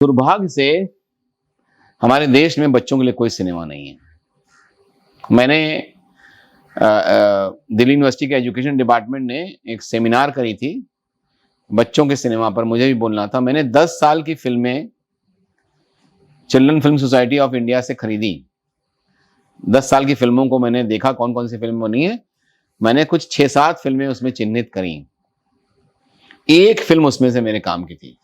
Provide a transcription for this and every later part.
दुर्भाग्य से हमारे देश में बच्चों के लिए कोई सिनेमा नहीं है। मैंने दिल्ली यूनिवर्सिटी के एजुकेशन डिपार्टमेंट ने एक सेमिनार करी थी बच्चों के सिनेमा पर, मुझे भी बोलना था। मैंने 10 साल की फिल्में children film society of India से खरीदी। 10 साल की फिल्मों को मैंने देखा कौन कौन सी फिल्म बनी है। मैंने कुछ 6-7 फिल्में उसमें चिन्हित करी, एक फिल्म उसमें से मेरे काम की थी।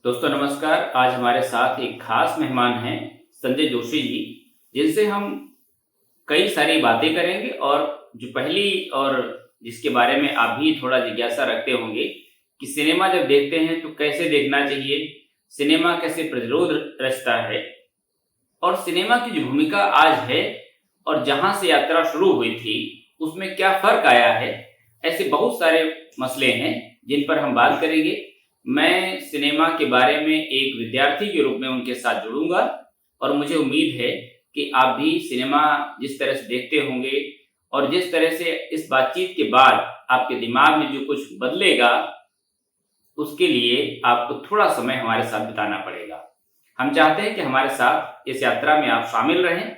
दोस्तों नमस्कार। आज हमारे साथ एक खास मेहमान हैं संजय जोशी जी, जिनसे हम कई सारी बातें करेंगे और जो पहली और जिसके बारे में आप भी थोड़ा जिज्ञासा रखते होंगे कि सिनेमा जब देखते हैं तो कैसे देखना चाहिए, सिनेमा कैसे प्रतिरोध रचता है और सिनेमा की जो भूमिका आज है और जहां से यात्रा शुरू हुई थी उसमें क्या फर्क आया है। ऐसे बहुत सारे मसले हैं जिन पर हम बात करेंगे। मैं सिनेमा के बारे में एक विद्यार्थी के रूप में उनके साथ जुड़ूंगा और मुझे उम्मीद है कि आप भी सिनेमा जिस तरह से देखते होंगे और जिस तरह से इस बातचीत के बाद आपके दिमाग में जो कुछ बदलेगा उसके लिए आपको थोड़ा समय हमारे साथ बिताना पड़ेगा। हम चाहते हैं कि हमारे साथ इस यात्रा में आप शामिल रहें।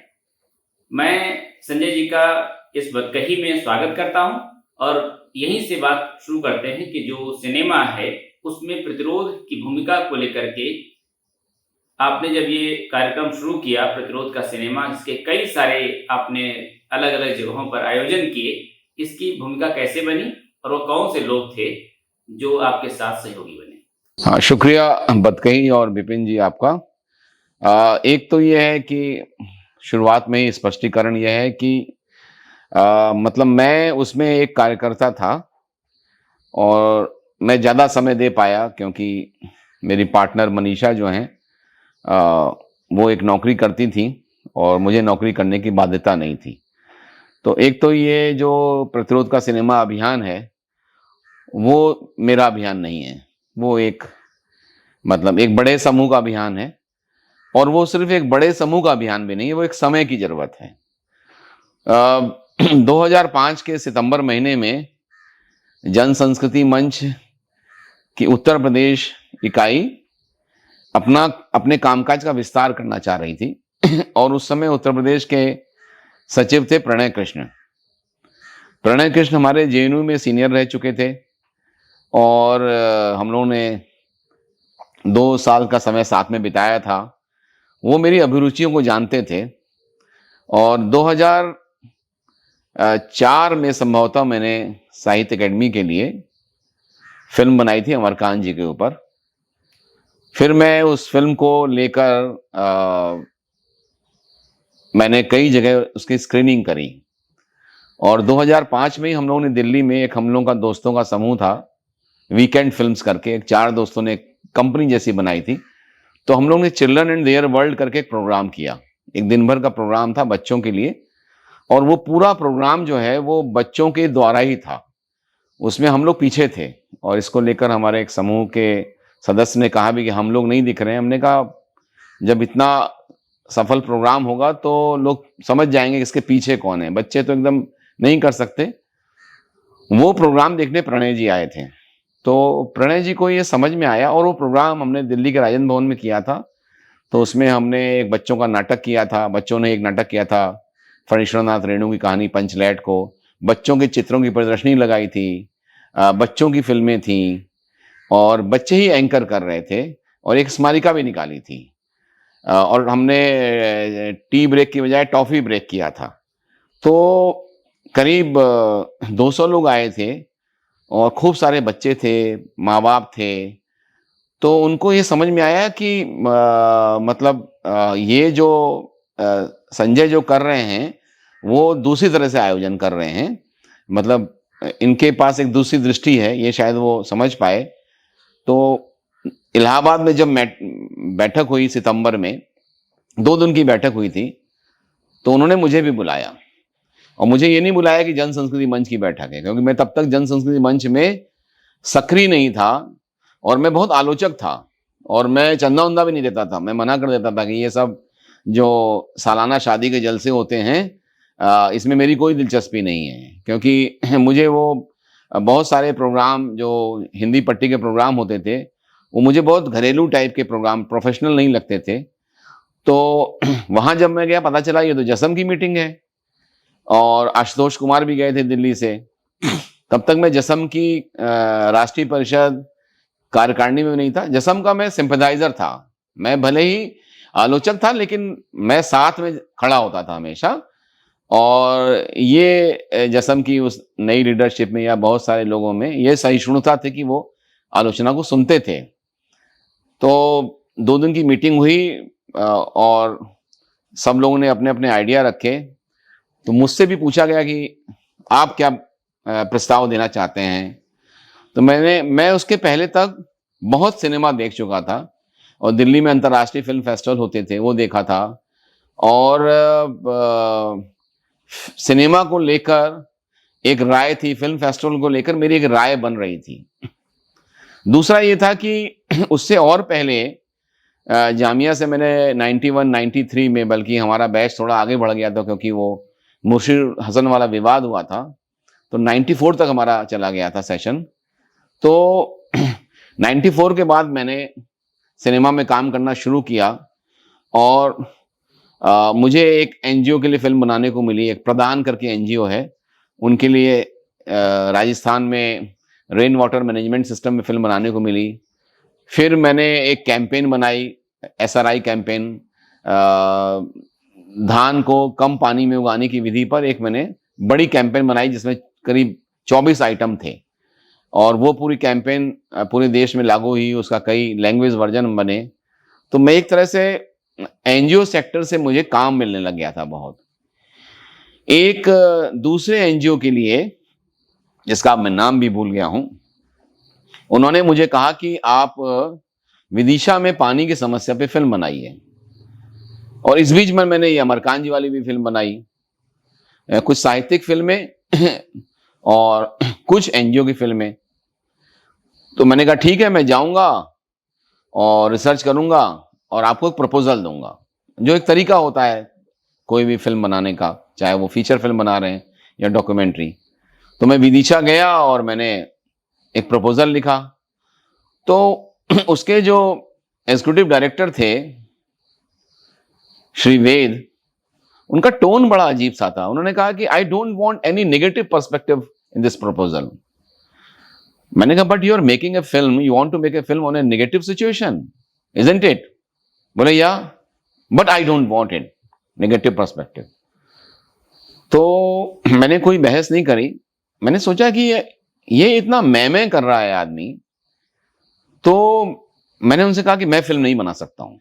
मैं संजय जी का इस बदकही में स्वागत करता हूं और यहीं से बात शुरू करते हैं कि जो सिनेमा है उसमें प्रतिरोध की भूमिका को लेकर के आपने जब ये कार्यक्रम शुरू किया, प्रतिरोध का सिनेमा, जिसके कई सारे आपने अलग अलग जगहों पर आयोजन किए, इसकी भूमिका कैसे बनी और वो कौन से लोग थे जो आपके साथ सहयोगी बने? हाँ, शुक्रिया बतकही और विपिन जी आपका। एक तो ये है कि शुरुआत में ही स्पष्टीकरण यह है कि मतलब मैं उसमें एक कार्यकर्ता था और मैं ज़्यादा समय दे पाया क्योंकि मेरी पार्टनर मनीषा जो हैं वो एक नौकरी करती थी और मुझे नौकरी करने की बाध्यता नहीं थी। तो एक तो ये जो प्रतिरोध का सिनेमा अभियान है वो मेरा अभियान नहीं है, वो एक मतलब एक बड़े समूह का अभियान है और वो सिर्फ एक बड़े समूह का अभियान भी नहीं है, वो एक समय की ज़रूरत है। 2005 के सितंबर महीने में जन संस्कृति मंच की उत्तर प्रदेश इकाई अपने कामकाज का विस्तार करना चाह रही थी और उस समय उत्तर प्रदेश के सचिव थे प्रणय कृष्ण। प्रणय कृष्ण हमारे जेएनयू में सीनियर रह चुके थे और हम लोगों ने 2 साल का समय साथ में बिताया था। वो मेरी अभिरुचियों को जानते थे और 2004 में संभवतः मैंने साहित्य अकेडमी के लिए फिल्म बनाई थी अमरकांत जी के ऊपर। फिर मैं उस फिल्म को लेकर मैंने कई जगह उसकी स्क्रीनिंग करी और 2005 में ही हम लोगों ने दिल्ली में एक हम लोगों का दोस्तों का समूह था, वीकेंड फिल्म्स करके, एक 4 दोस्तों ने कंपनी जैसी बनाई थी। तो हम लोग ने चिल्ड्रन एंड देयर वर्ल्ड करके एक प्रोग्राम किया। एक दिन भर का प्रोग्राम था बच्चों के लिए और वो पूरा प्रोग्राम जो है वो बच्चों के द्वारा ही था। उसमें हम लोग पीछे थे और इसको लेकर हमारे एक समूह के सदस्य ने कहा भी कि हम लोग नहीं दिख रहे हैं। हमने कहा जब इतना सफल प्रोग्राम होगा तो लोग समझ जाएंगे कि इसके पीछे कौन है, बच्चे तो एकदम नहीं कर सकते। वो प्रोग्राम देखने प्रणय जी आए थे, तो प्रणय जी को ये समझ में आया और वो प्रोग्राम हमने दिल्ली के राजन भवन में किया था। तो उसमें हमने एक बच्चों का नाटक किया था, बच्चों ने एक नाटक किया था फणीश्वरनाथ रेणु की कहानी पंचलैट को, बच्चों के चित्रों की प्रदर्शनी लगाई थी, बच्चों की फिल्में थी और बच्चे ही एंकर कर रहे थे और एक स्मारिका भी निकाली थी। और हमने टी ब्रेक की बजाय टॉफी ब्रेक किया था। तो करीब 200 लोग आए थे और खूब सारे बच्चे थे, माँ बाप थे। तो उनको ये समझ में आया कि मतलब ये जो संजय जो कर रहे हैं वो दूसरी तरह से आयोजन कर रहे हैं, मतलब इनके पास एक दूसरी दृष्टि है, ये शायद वो समझ पाए। तो इलाहाबाद में जब बैठक हुई सितंबर में, 2 दिन की बैठक हुई थी, तो उन्होंने मुझे भी बुलाया और मुझे ये नहीं बुलाया कि जन संस्कृति मंच की बैठक है, क्योंकि मैं तब तक जन संस्कृति मंच में सक्रिय नहीं था और मैं बहुत आलोचक था और मैं चंदा उंदा भी नहीं देता था। मैं मना कर देता था कि ये सब जो सालाना शादी के जलसे होते हैं इसमें मेरी कोई दिलचस्पी नहीं है, क्योंकि मुझे वो बहुत सारे प्रोग्राम जो हिंदी पट्टी के प्रोग्राम होते थे वो मुझे बहुत घरेलू टाइप के प्रोग्राम, प्रोफेशनल नहीं लगते थे। तो वहाँ जब मैं गया, पता चला ये तो जसम की मीटिंग है, और आशुतोष कुमार भी गए थे दिल्ली से। तब तक मैं जसम की राष्ट्रीय परिषद कार्यकारिणी में नहीं था। जसम का मैं सिंपैथाइजर था। मैं भले ही आलोचक था, लेकिन मैं साथ में खड़ा होता था हमेशा। और ये जसम की उस नई लीडरशिप में या बहुत सारे लोगों में ये सहिष्णुता थी कि वो आलोचना को सुनते थे। तो 2 दिन की मीटिंग हुई और सब लोगों ने अपने-अपने आइडिया रखे। तो मुझसे भी पूछा गया कि आप क्या प्रस्ताव देना चाहते हैं? तो मैं उसके पहले तक बहुत सिनेमा देख चुका था, और दिल्ली में अंतर्राष्ट्रीय फ़िल्म फेस्टिवल होते थे, वो देखा था। और सिनेमा को लेकर एक राय थी, फ़िल्म फेस्टिवल को लेकर मेरी एक राय बन रही थी। दूसरा ये था कि उससे और पहले जामिया से मैंने 91-93 में, बल्कि हमारा बैच थोड़ा आगे बढ़ गया था क्योंकि वो मुर्शिद हसन वाला विवाद हुआ था, तो 94 तक हमारा चला गया था सेशन। तो 94 के बाद मैंने सिनेमा में काम करना शुरू किया, और मुझे एक एनजीओ के लिए फ़िल्म बनाने को मिली। एक प्रदान करके एनजीओ है, उनके लिए राजस्थान में रेन वाटर मैनेजमेंट सिस्टम में फ़िल्म बनाने को मिली। फिर मैंने एक कैंपेन बनाई, एसआरआई कैंपेन, धान को कम पानी में उगाने की विधि पर एक मैंने बड़ी कैंपेन बनाई, जिसमें करीब 24 आइटम थे, और वो पूरी कैंपेन पूरे देश में लागू हुई। उसका कई लैंग्वेज वर्जन बने। तो मैं एक तरह से एनजीओ सेक्टर से मुझे काम मिलने लग गया था बहुत। एक दूसरे एनजीओ के लिए, जिसका मैं नाम भी भूल गया हूं, उन्होंने मुझे कहा कि आप विदिशा में पानी की समस्या पे फिल्म बनाइए। और इस बीच में मैंने ये अमरकांत जी वाली भी फिल्म बनाई, कुछ साहित्यिक फिल्में और कुछ एनजीओ की फिल्में। तो मैंने कहा ठीक है, मैं जाऊंगा और रिसर्च करूंगा और आपको एक प्रपोजल दूंगा, जो एक तरीका होता है कोई भी फिल्म बनाने का, चाहे वो फीचर फिल्म बना रहे हैं या डॉक्यूमेंट्री। तो मैं विदिशा गया और मैंने एक प्रपोजल लिखा। तो उसके जो एग्जीक्यूटिव डायरेक्टर थे श्री वेद, उनका टोन बड़ा अजीब सा था। उन्होंने कहा कि I don't want any negative perspective in this proposal. मैंने कहा but you are making a film, you want to make a film on a negative situation, isn't it? बोले yeah, but I don't want it negative perspective. तो मैंने कोई बहस नहीं करी। मैंने सोचा कि ये इतना मैं कर रहा है आदमी, तो मैंने उनसे कहा कि मैं फिल्म नहीं बना सकता हूं।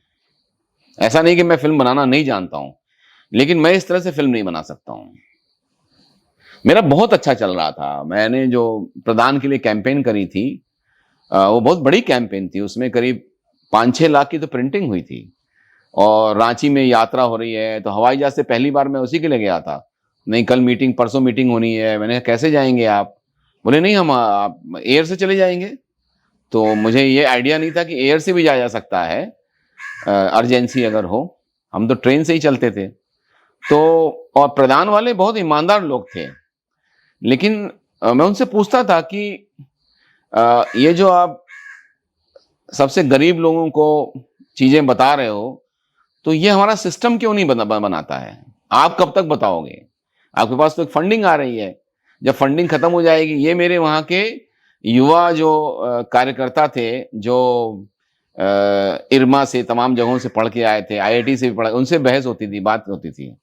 ऐसा नहीं कि मैं फिल्म बनाना नहीं जानता हूं, लेकिन मैं इस तरह से फिल्म नहीं बना सकता हूं। मेरा बहुत अच्छा चल रहा था। मैंने जो प्रदान के लिए कैंपेन करी थी, वो बहुत बड़ी कैंपेन थी। उसमें करीब 5-6 लाख की तो प्रिंटिंग हुई थी, और रांची में यात्रा हो रही है। तो हवाई जहाज से पहली बार मैं उसी के लिए गया था। नहीं, कल मीटिंग, परसों मीटिंग होनी है। मैंने कहा कैसे जाएंगे आप? बोले नहीं, हम आप एयर से चले जाएंगे। तो मुझे ये आइडिया नहीं था कि एयर से भी जाया जा सकता है, अर्जेंसी अगर हो। हम तो ट्रेन से ही चलते थे। तो और प्रदान वाले बहुत ईमानदार लोग थे, लेकिन मैं उनसे पूछता था कि ये जो आप सबसे गरीब लोगों को चीजें बता रहे हो, तो ये हमारा सिस्टम क्यों नहीं बनाता है? आप कब तक बताओगे? आपके पास तो एक फंडिंग आ रही है। जब फंडिंग खत्म हो जाएगी, ये मेरे वहां के युवा जो कार्यकर्ता थे, जो इरमा से, तमाम जगहों से पढ़ के आए थे, आईआईटी से भी पढ़ा, उनसे बहस होती थी, बात होती थी,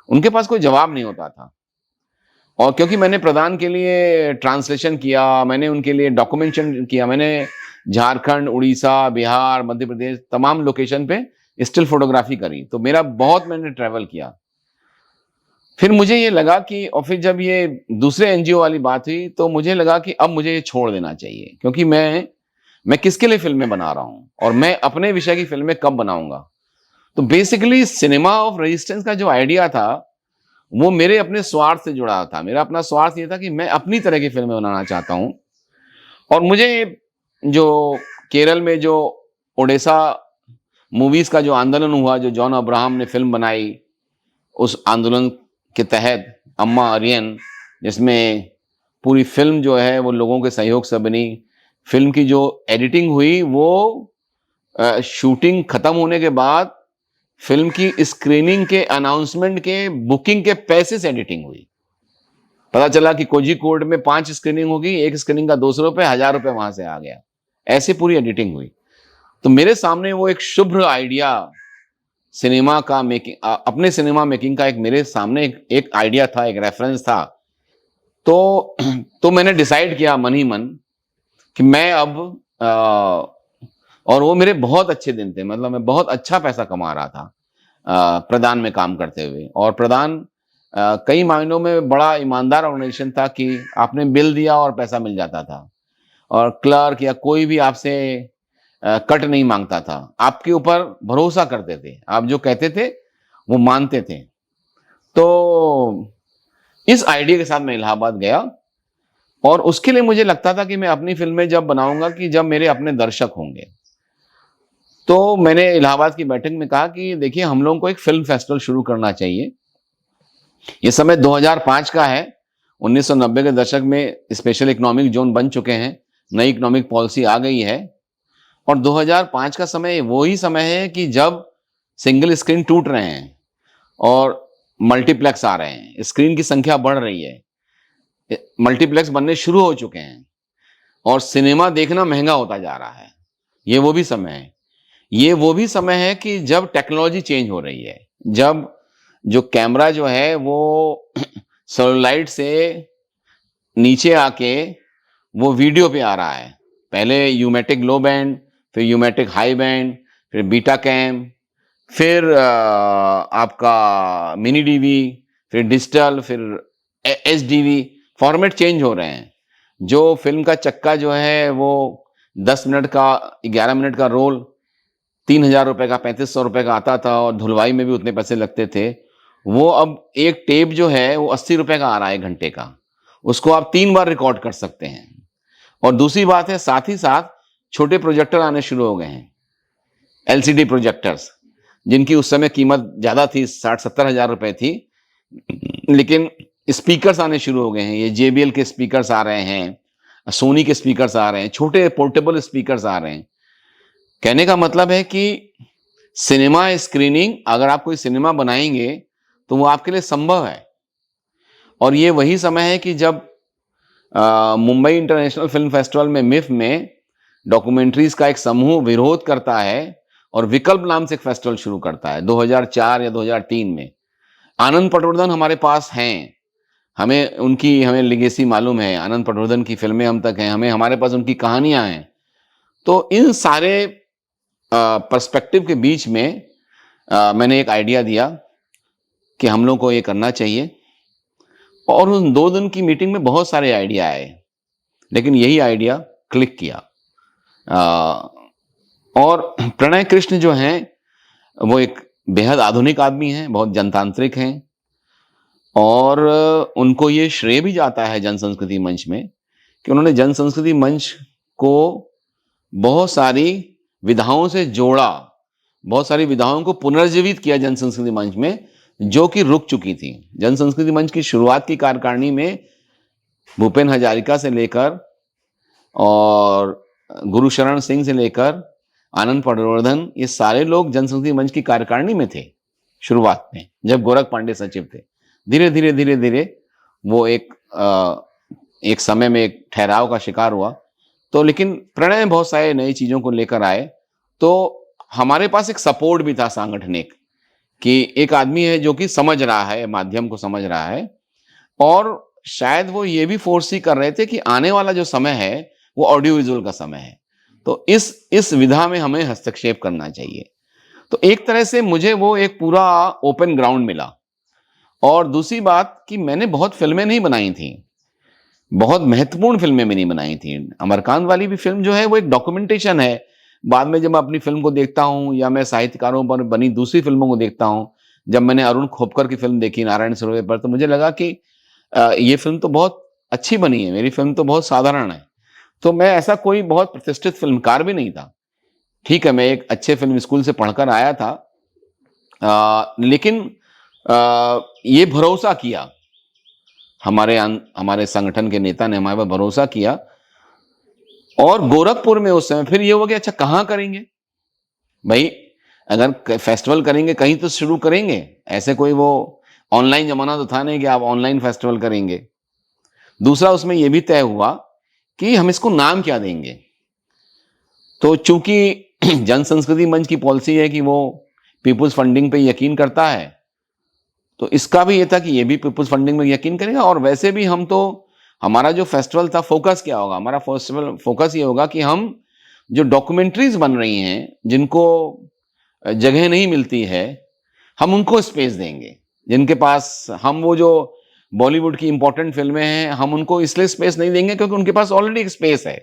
उनके पास कोई जवाब नहीं होता था। और क्योंकि मैंने प्रदान के लिए ट्रांसलेशन किया, मैंने उनके लिए डॉक्यूमेंटेशन किया, मैंने झारखंड, उड़ीसा, बिहार, मध्य प्रदेश, तमाम लोकेशन पे स्टिल फोटोग्राफी करी। तो मेरा बहुत, मैंने ट्रैवल किया। फिर मुझे ये लगा कि, और फिर जब ये दूसरे एनजीओ वाली बात हुई, तो मुझे लगा कि अब मुझे ये छोड़ देना चाहिए, क्योंकि मैं किसके लिए फिल्में बना रहा हूं, और मैं अपने विषय की फिल्में कब बनाऊंगा। तो बेसिकली सिनेमा ऑफ रेजिस्टेंस का जो आइडिया था, वो मेरे अपने स्वार्थ से जुड़ा था। मेरा अपना स्वार्थ ये था कि मैं अपनी तरह की फिल्में बनाना चाहता हूं। और मुझे जो केरल में जो ओडिशा मूवीज का जो आंदोलन हुआ, जो जॉन अब्राहम ने फिल्म बनाई, उस आंदोलन के तहत अम्मा अरियन, जिसमें पूरी फिल्म जो है वो लोगों के सहयोग से बनी, फिल्म की जो एडिटिंग हुई वो शूटिंग खत्म होने के बाद फिल्म की स्क्रीनिंग के अनाउंसमेंट के बुकिंग के पैसे से एडिटिंग हुई। पता चला कि कोझिकोड में 5 स्क्रीनिंग होगी, एक स्क्रीनिंग का 200 रुपए, 1000 रुपए वहां से आ गया। ऐसे पूरी एडिटिंग हुई। तो मेरे सामने वो एक शुभ आइडिया सिनेमा का मेकिंग, अपने सिनेमा मेकिंग का एक मेरे सामने एक आइडिया था, एक रेफरेंस था। तो तो मैंने डिसाइड किया मन ही मन कि मैं अब और वो मेरे बहुत अच्छे दिन थे, मतलब मैं बहुत अच्छा पैसा कमा रहा था प्रदान में काम करते हुए। और प्रदान कई मायनों में बड़ा ईमानदार ऑर्गेनाइजेशन था कि आपने बिल दिया और पैसा मिल जाता था, और क्लर्क या कोई भी आपसे कट नहीं मांगता था, आपके ऊपर भरोसा करते थे, आप जो कहते थे वो मानते थे। तो इस आइडिया के साथ मैं इलाहाबाद गया, और उसके लिए मुझे लगता था कि मैं अपनी फिल्में जब बनाऊंगा कि जब मेरे अपने दर्शक होंगे। तो मैंने इलाहाबाद की बैठक में कहा कि देखिए, हम लोगों को एक फिल्म फेस्टिवल शुरू करना चाहिए। ये समय 2005 का है। 1990 के दशक में स्पेशल इकोनॉमिक जोन बन चुके हैं, नई इकोनॉमिक पॉलिसी आ गई है, और 2005 का समय वही समय है कि जब सिंगल स्क्रीन टूट रहे हैं और मल्टीप्लेक्स आ रहे हैं, स्क्रीन की संख्या बढ़ रही है, मल्टीप्लेक्स बनने शुरू हो चुके हैं, और सिनेमा देखना महंगा होता जा रहा है। ये वो भी समय है, ये वो भी समय है कि जब टेक्नोलॉजी चेंज हो रही है, जब जो कैमरा जो है वो सेलुलाइट से नीचे आके वो वीडियो पे आ रहा है। पहले यूमेटिक लो बैंड, फिर यूमेटिक हाई बैंड, फिर बीटा कैम, फिर आपका मिनी डीवी, फिर डिजिटल, फिर एचडीवी, फॉर्मेट चेंज हो रहे हैं। जो फिल्म का चक्का जो है वो 10 मिनट का, 11 मिनट का रोल 3000 रुपए का, 3500 रुपए का आता था, और धुलवाई में भी उतने पैसे लगते थे। वो अब एक टेप जो है वो 80 रुपए का आ रहा है घंटे का, उसको आप 3 बार रिकॉर्ड कर सकते हैं। और दूसरी बात है, साथ ही साथ छोटे प्रोजेक्टर आने शुरू हो गए हैं, एलसीडी प्रोजेक्टर्स, जिनकी उस समय कीमत ज्यादा थी, 60-70 हजार रुपए थी, लेकिन स्पीकर्स आने शुरू हो गए हैं। ये JBL के स्पीकर्स आ रहे हैं, सोनी के स्पीकर्स आ रहे हैं, छोटे पोर्टेबल स्पीकर्स आ रहे हैं। कहने का मतलब है कि सिनेमा स्क्रीनिंग, अगर आप कोई सिनेमा बनाएंगे तो वो आपके लिए संभव है। और ये वही समय है कि जब मुंबई इंटरनेशनल फिल्म फेस्टिवल में, मिफ में, डॉक्यूमेंट्रीज का एक समूह विरोध करता है और विकल्प नाम से एक फेस्टिवल शुरू करता है 2004 या 2003 में। आनंद पटवर्धन हमारे पास हैं, हमें लिगेसी मालूम है, आनंद पटवर्धन की फिल्में हम तक हैं, हमारे पास उनकी कहानियां हैं। तो इन सारे पर्सपेक्टिव के बीच में मैंने एक आइडिया दिया कि हम लोग को ये करना चाहिए, और उन 2 दिन की मीटिंग में बहुत सारे आइडिया आए, लेकिन यही आइडिया क्लिक किया। और प्रणय कृष्ण जो हैं वो एक बेहद आधुनिक आदमी हैं, बहुत जनतांत्रिक हैं, और उनको ये श्रेय भी जाता है जन संस्कृति मंच में कि उन्होंने जन संस्कृति मंच को बहुत सारी विधाओं से जोड़ा, बहुत सारी विधाओं को पुनर्जीवित किया जन संस्कृति मंच में, जो कि रुक चुकी थी। जन संस्कृति मंच की शुरुआत की कार्यकारिणी में भूपेन हजारिका से लेकर और गुरुशरण सिंह से लेकर आनंद पटवर्धन, ये सारे लोग जन संस्कृति मंच की कार्यकारिणी में थे शुरुआत में, जब गोरख पांडे सचिव थे। धीरे धीरे वो एक समय में एक ठहराव का शिकार हुआ। तो लेकिन प्रणय बहुत सारे नई चीजों को लेकर आए, तो हमारे पास एक सपोर्ट भी था सांगठनिक, कि एक आदमी है जो कि समझ रहा है, माध्यम को समझ रहा है, और शायद वो ये भी फोर्स कर रहे थे कि आने वाला जो समय है वो ऑडियो विजुअल का समय है, तो इस विधा में हमें हस्तक्षेप करना चाहिए। तो एक तरह से मुझे वो एक पूरा ओपन ग्राउंड मिला। और दूसरी बात कि मैंने बहुत फिल्में नहीं बनाई थी, बहुत महत्वपूर्ण फिल्में भी नहीं बनाई थी। अमरकांत वाली भी फिल्म जो है वो एक डॉक्यूमेंटेशन है। बाद में जब मैं अपनी फिल्म को देखता हूं, या मैं साहित्यकारों पर बनी दूसरी फिल्मों को देखता हूं, जब मैंने अरुण खोपकर की फिल्म देखी नारायण सरोवर पर, तो मुझे लगा कि ये फिल्म तो बहुत अच्छी बनी है, मेरी फिल्म तो बहुत साधारण है। तो मैं ऐसा कोई बहुत प्रतिष्ठित फिल्मकार भी नहीं था। ठीक है, मैं एक अच्छे फिल्म स्कूल से पढ़कर आया था, लेकिन ये भरोसा किया, हमारे संगठन के नेता ने हमारे पर भरोसा किया और गोरखपुर में उस समय फिर ये हुआ कि अच्छा कहाँ करेंगे भाई, अगर फेस्टिवल करेंगे कहीं तो शुरू करेंगे, ऐसे कोई वो ऑनलाइन जमाना तो था नहीं कि आप ऑनलाइन फेस्टिवल करेंगे। दूसरा उसमें ये भी तय हुआ कि हम इसको नाम क्या देंगे। तो चूंकि जन संस्कृति मंच की पॉलिसी है कि वो पीपुल्स फंडिंग पे यकीन करता है, तो इसका भी ये था कि ये भी पीपुल्स फंडिंग में यकीन करेगा। और वैसे भी हम तो, हमारा जो फेस्टिवल था फोकस क्या होगा, हमारा फेस्टिवल फोकस ये होगा कि हम जो डॉक्यूमेंट्रीज बन रही हैं जिनको जगह नहीं मिलती है, हम उनको स्पेस देंगे। जिनके पास, हम वो जो बॉलीवुड की इंपॉर्टेंट फिल्में हैं हम उनको इसलिए स्पेस नहीं देंगे क्योंकि उनके पास ऑलरेडी एक स्पेस है,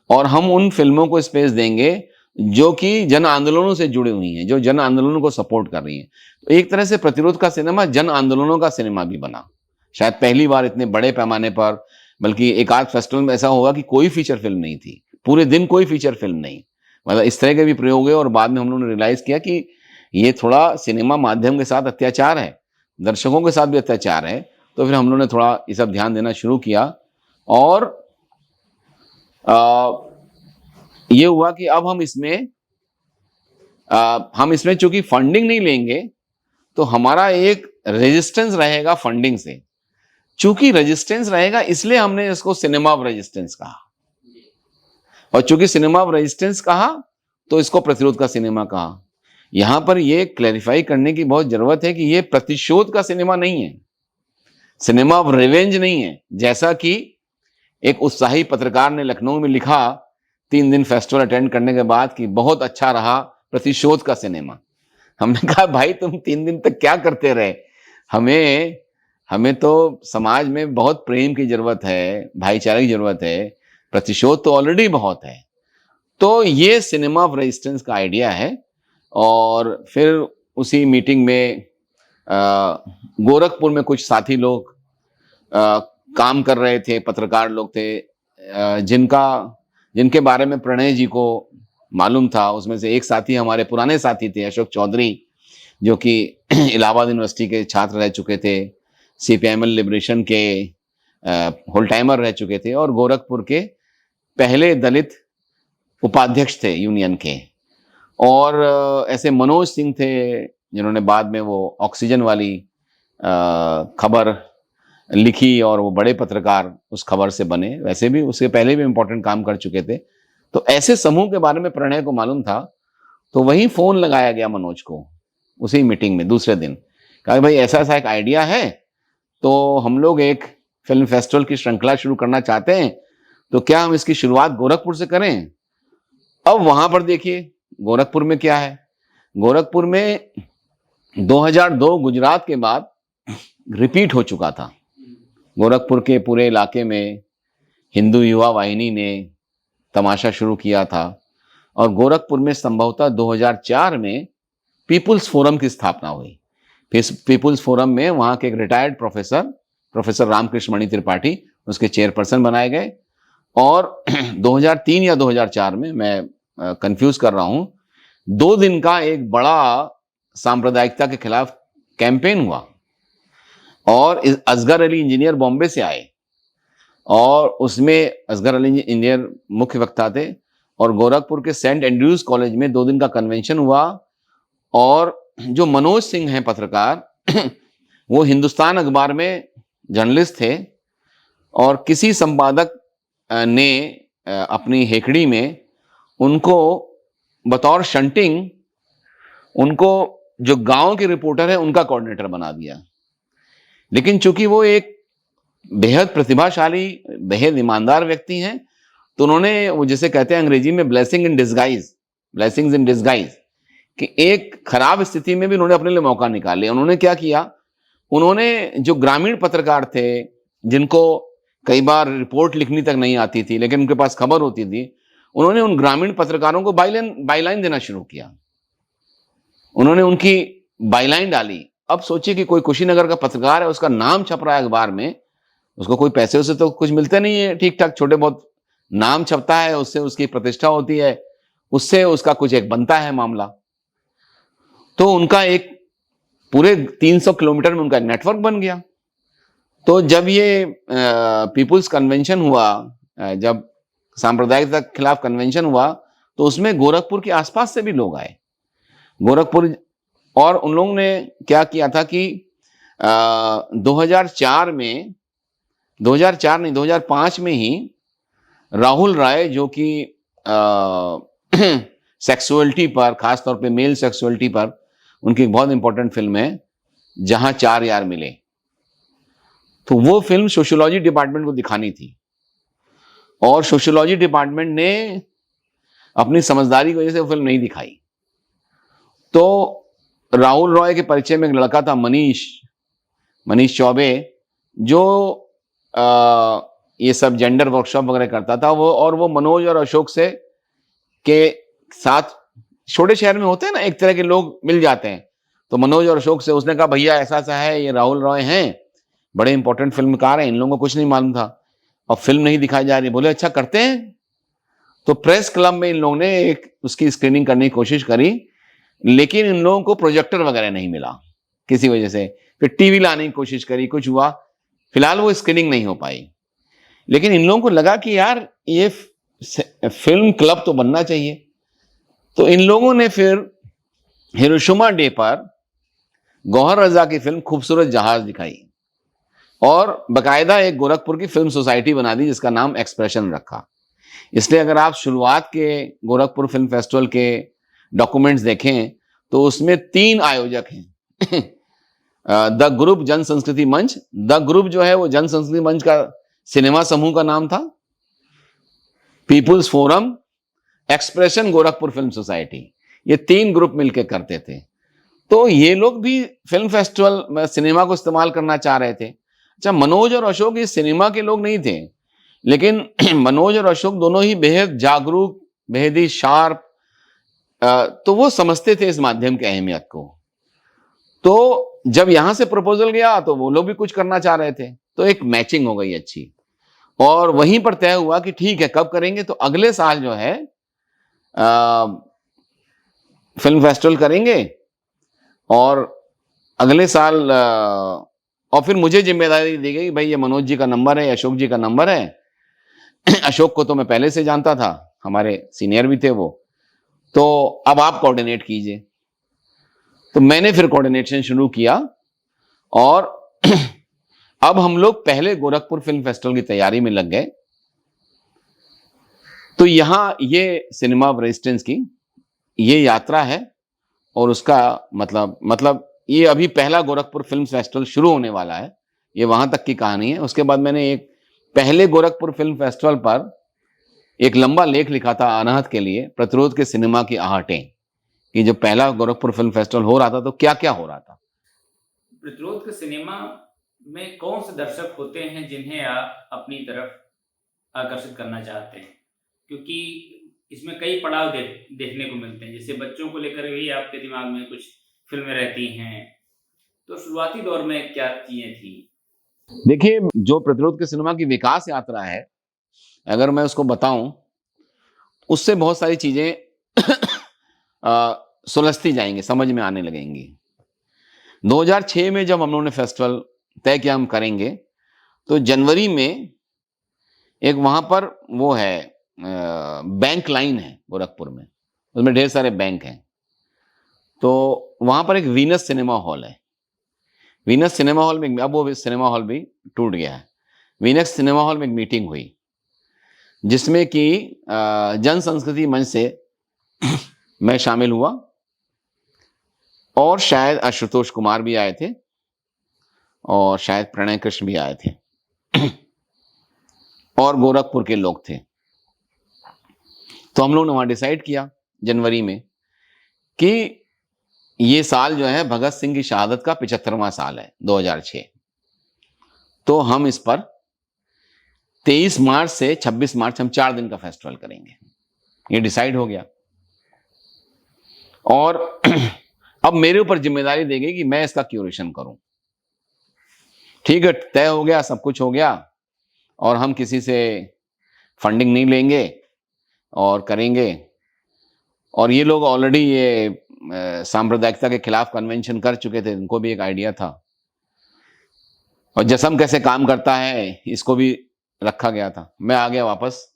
और हम उन फिल्मों को स्पेस देंगे जो कि जन आंदोलनों से जुड़ी हुई हैं, जो जन आंदोलनों को सपोर्ट कर रही हैं। तो एक तरह से प्रतिरोध का सिनेमा जन आंदोलनों का सिनेमा भी बना, शायद पहली बार इतने बड़े पैमाने पर। बल्कि एक आध फेस्टिवल में ऐसा होगा कि कोई फीचर फिल्म नहीं थी, पूरे दिन कोई फीचर फिल्म नहीं। मतलब इस तरह के भी प्रयोग हुए, और बाद में हम लोगों ने रियलाइज किया कि ये थोड़ा सिनेमा माध्यम के साथ अत्याचार है, दर्शकों के साथ भी अत्याचार है। तो फिर हम लोगों ने थोड़ा ये सब ध्यान देना शुरू किया, और ये हुआ कि अब हम इसमें चूंकि फंडिंग नहीं लेंगे तो हमारा एक रेजिस्टेंस रहेगा फंडिंग से। चूंकि रेजिस्टेंस रहेगा इसलिए हमने इसको सिनेमा ऑफ रेजिस्टेंस कहा, और चूंकि सिनेमा ऑफ रेजिस्टेंस कहा तो इसको प्रतिरोध का सिनेमा कहा। यहां पर यह क्लैरिफाई करने की बहुत जरूरत है कि यह प्रतिशोध का सिनेमा नहीं है, सिनेमा ऑफ रिवेंज नहीं है। जैसा कि एक उत्साही पत्रकार ने लखनऊ में लिखा 3 दिन फेस्टिवल अटेंड करने के बाद कि बहुत अच्छा रहा प्रतिशोध का सिनेमा। हमने कहा भाई तुम 3 दिन तक क्या करते रहे, हमें तो समाज में बहुत प्रेम की जरूरत है, भाईचारे की जरूरत है, प्रतिशोध तो ऑलरेडी बहुत है। तो ये सिनेमा ऑफ रेजिस्टेंस का आइडिया है। और फिर उसी मीटिंग में गोरखपुर में कुछ साथी लोग काम कर रहे थे, पत्रकार लोग थे, जिनके बारे में प्रणय जी को मालूम था। उसमें से एक साथी हमारे पुराने साथी थे, अशोक चौधरी, जो कि इलाहाबाद यूनिवर्सिटी के छात्र रह चुके थे, सीपीएमएल लिबरेशन के होल टाइमर रह चुके थे, और गोरखपुर के पहले दलित उपाध्यक्ष थे यूनियन के। और ऐसे मनोज सिंह थे जिन्होंने बाद में वो ऑक्सीजन वाली खबर लिखी, और वो बड़े पत्रकार उस खबर से बने। वैसे भी उसके पहले भी इंपॉर्टेंट काम कर चुके थे। तो ऐसे समूह के बारे में प्रणय को मालूम था, तो वही फोन लगाया गया मनोज को उसी मीटिंग में दूसरे दिन। कहा भाई ऐसा ऐसा एक आइडिया है, तो हम लोग एक फिल्म फेस्टिवल की श्रृंखला शुरू करना चाहते हैं, तो क्या हम इसकी शुरुआत गोरखपुर से करें। अब वहां पर देखिए गोरखपुर में क्या है, गोरखपुर में 2002 गुजरात के बाद रिपीट हो चुका था। गोरखपुर के पूरे इलाके में हिंदू युवा वाहिनी ने तमाशा शुरू किया था, और गोरखपुर में संभवतः 2004 में पीपुल्स फोरम की स्थापना हुई। पीपुल्स फोरम में वहां के एक रिटायर्ड प्रोफेसर रामकृष्ण मणि त्रिपाठी उसके चेयरपर्सन बनाए गए। और 2003 या 2004 में, मैं कंफ्यूज कर रहा हूं, 2 दिन का एक बड़ा सांप्रदायिकता के खिलाफ कैंपेन हुआ, और असगर अली इंजीनियर बॉम्बे से आए, और उसमें असगर अली इंजीनियर मुख्य वक्ता थे। और गोरखपुर के सेंट एंड्रयूज कॉलेज में 2 दिन का कन्वेंशन हुआ। और जो मनोज सिंह हैं पत्रकार वो हिंदुस्तान अखबार में जर्नलिस्ट थे, और किसी संपादक ने अपनी हेकड़ी में उनको बतौर शंटिंग, उनको जो गांव के रिपोर्टर है उनका कोऑर्डिनेटर बना दिया। लेकिन चूंकि वो एक बेहद प्रतिभाशाली, बेहद ईमानदार व्यक्ति हैं, तो उन्होंने, वो जिसे कहते हैं अंग्रेजी में ब्लेसिंग्स इन डिस्गाइज, कि एक खराब स्थिति में भी उन्होंने अपने लिए मौका निकाले। उन्होंने क्या किया, उन्होंने जो ग्रामीण पत्रकार थे, जिनको कई बार रिपोर्ट लिखनी तक नहीं आती थी लेकिन उनके पास खबर होती थी, उन्होंने उन ग्रामीण पत्रकारों को बाईलाइन देना शुरू किया। उन्होंने उनकी बाईलाइन डाली। अब सोचिए कि कोई कुशीनगर का पत्रकार है, उसका नाम छप रहा है अखबार में, उसको कोई पैसे उसे तो कुछ मिलते नहीं है, ठीक ठाक छोटे बहुत नाम छपता है, उससे उसकी प्रतिष्ठा होती है, उससे उसका कुछ एक बनता है मामला। तो उनका एक पूरे 300 किलोमीटर में उनका नेटवर्क बन गया। तो जब ये पीपुल्स कन्वेंशन हुआ, जब सांप्रदायिकता के खिलाफ कन्वेंशन हुआ, तो उसमें गोरखपुर के आसपास से भी लोग आए। गोरखपुर, और उन लोगों ने क्या किया था कि 2004 में, 2004 नहीं 2005 में ही राहुल राय, जो कि सेक्सुअलिटी पर, खासतौर पे मेल सेक्सुअलिटी पर उनकी एक बहुत इंपॉर्टेंट फिल्म है जहां चार यार मिले, तो वो फिल्म सोशियोलॉजी डिपार्टमेंट को दिखानी थी, और सोशियोलॉजी डिपार्टमेंट ने अपनी समझदारी की वजह से वो फिल्म नहीं दिखाई। तो राहुल रॉय के परिचय में एक लड़का था, मनीष चौबे, जो ये सब जेंडर वर्कशॉप वगैरह करता था, वो मनोज और अशोक से के साथ, छोटे शहर में होते हैं ना एक तरह के लोग मिल जाते हैं, तो मनोज और अशोक से उसने कहा भैया ऐसा ऐसा है, ये राहुल रॉय हैं, बड़े इंपॉर्टेंट फिल्मकार हैं, इन लोगों को कुछ नहीं मालूम था और फिल्म नहीं दिखाई जा रही। बोले अच्छा करते हैं। तो प्रेस क्लब में इन लोगों ने एक उसकी स्क्रीनिंग करने की कोशिश करी, लेकिन इन लोगों को प्रोजेक्टर वगैरह नहीं मिला किसी वजह से। फिर टीवी लाने की कोशिश करी, कुछ हुआ, फिलहाल वो स्क्रीनिंग नहीं हो पाई। लेकिन इन लोगों को लगा कि यार ये फिल्म क्लब तो बनना चाहिए, तो इन लोगों ने फिर हिरोशिमा डे पर गौहर रजा की फिल्म खूबसूरत जहाज दिखाई, और बकायदा एक गोरखपुर की फिल्म सोसाइटी बना दी जिसका नाम एक्सप्रेशन रखा। इसलिए अगर आप शुरुआत के गोरखपुर फिल्म फेस्टिवल के डॉक्यूमेंट्स देखें तो उसमें 3 आयोजक हैं। द ग्रुप जन संस्कृति मंच, द ग्रुप जो है वो जन संस्कृति मंच का सिनेमा समूह का नाम था, people's forum, expression, Gorakhpur film society, ये 3 ग्रुप मिलकर करते थे। तो ये लोग भी फिल्म फेस्टिवल में सिनेमा को इस्तेमाल करना चाह रहे थे। अच्छा, मनोज और अशोक ये सिनेमा के लोग नहीं थे, लेकिन मनोज और अशोक दोनों ही बेहद जागरूक, बेहद ही शार्प, तो वो समझते थे इस माध्यम की अहमियत को। तो जब यहां से प्रपोजल गया तो वो लोग भी कुछ करना चाह रहे थे, तो एक मैचिंग हो गई अच्छी, और वहीं पर तय हुआ कि ठीक है कब करेंगे, तो अगले साल जो है फिल्म फेस्टिवल करेंगे, और अगले साल और फिर मुझे जिम्मेदारी दी गई, भाई ये मनोज जी का नंबर है, अशोक जी का नंबर है। अशोक को तो मैं पहले से जानता था, हमारे सीनियर भी थे वो, तो अब आप कोऑर्डिनेट कीजिए। तो मैंने फिर कोऑर्डिनेशन शुरू किया, और अब हम लोग पहले गोरखपुर फिल्म फेस्टिवल की तैयारी में लग गए। तो यहां ये सिनेमा ऑफ रेजिस्टेंस की ये यात्रा है, और उसका मतलब ये अभी पहला गोरखपुर फिल्म फेस्टिवल शुरू होने वाला है, ये वहां तक की कहानी है। उसके बाद मैंने एक पहले गोरखपुर फिल्म फेस्टिवल पर एक लंबा लेख लिखा था अनाहत के लिए, प्रतिरोध के सिनेमा की आहटें, कि जब पहला गोरखपुर फिल्म फेस्टिवल हो रहा था तो क्या क्या हो रहा था। प्रतिरोध के सिनेमा में कौन से दर्शक होते हैं जिन्हें आप अपनी तरफ आकर्षित करना चाहते हैं, क्योंकि इसमें कई पड़ाव देखने को मिलते हैं, जैसे बच्चों को लेकर भी आपके दिमाग में कुछ फिल्में रहती हैं, तो शुरुआती दौर में क्या चीजें थी? देखिए, जो प्रतिरोध के सिनेमा की विकास यात्रा है, अगर मैं उसको बताऊं, उससे बहुत सारी चीजें सुलझती जाएंगी, समझ में आने लगेंगी। 2006 में जब हम लोगों ने फेस्टिवल तय किया हम करेंगे, तो जनवरी में एक वहां पर वो है बैंक लाइन है गोरखपुर में, उसमें ढेर सारे बैंक हैं, तो वहां पर एक वीनस सिनेमा हॉल है। वीनस सिनेमा हॉल में, अब वो सिनेमा हॉल भी टूट गया है, वीनस सिनेमा हॉल में एक मीटिंग हुई जिसमें कि जन संस्कृति मंच से मैं शामिल हुआ, और शायद आशुतोष कुमार भी आए थे, और शायद प्रणय कृष्ण भी आए थे, और गोरखपुर के लोग थे। तो हम लोग ने वहां डिसाइड किया जनवरी में कि ये साल जो है भगत सिंह की शहादत का 75वां साल है, 2006, तो हम इस पर 23 मार्च से 26 मार्च हम 4 दिन का फेस्टिवल करेंगे, ये डिसाइड हो गया। और अब मेरे ऊपर जिम्मेदारी दी गई कि मैं इसका क्यूरेशन करूं। ठीक है, तय हो गया, सब कुछ हो गया, और हम किसी से फंडिंग नहीं लेंगे और करेंगे। और ये लोग ऑलरेडी ये सांप्रदायिकता के खिलाफ कन्वेंशन कर चुके थे, उनको भी एक आइडिया था, और जसम कैसे काम करता है इसको भी रखा गया था। मैं आ गया वापस,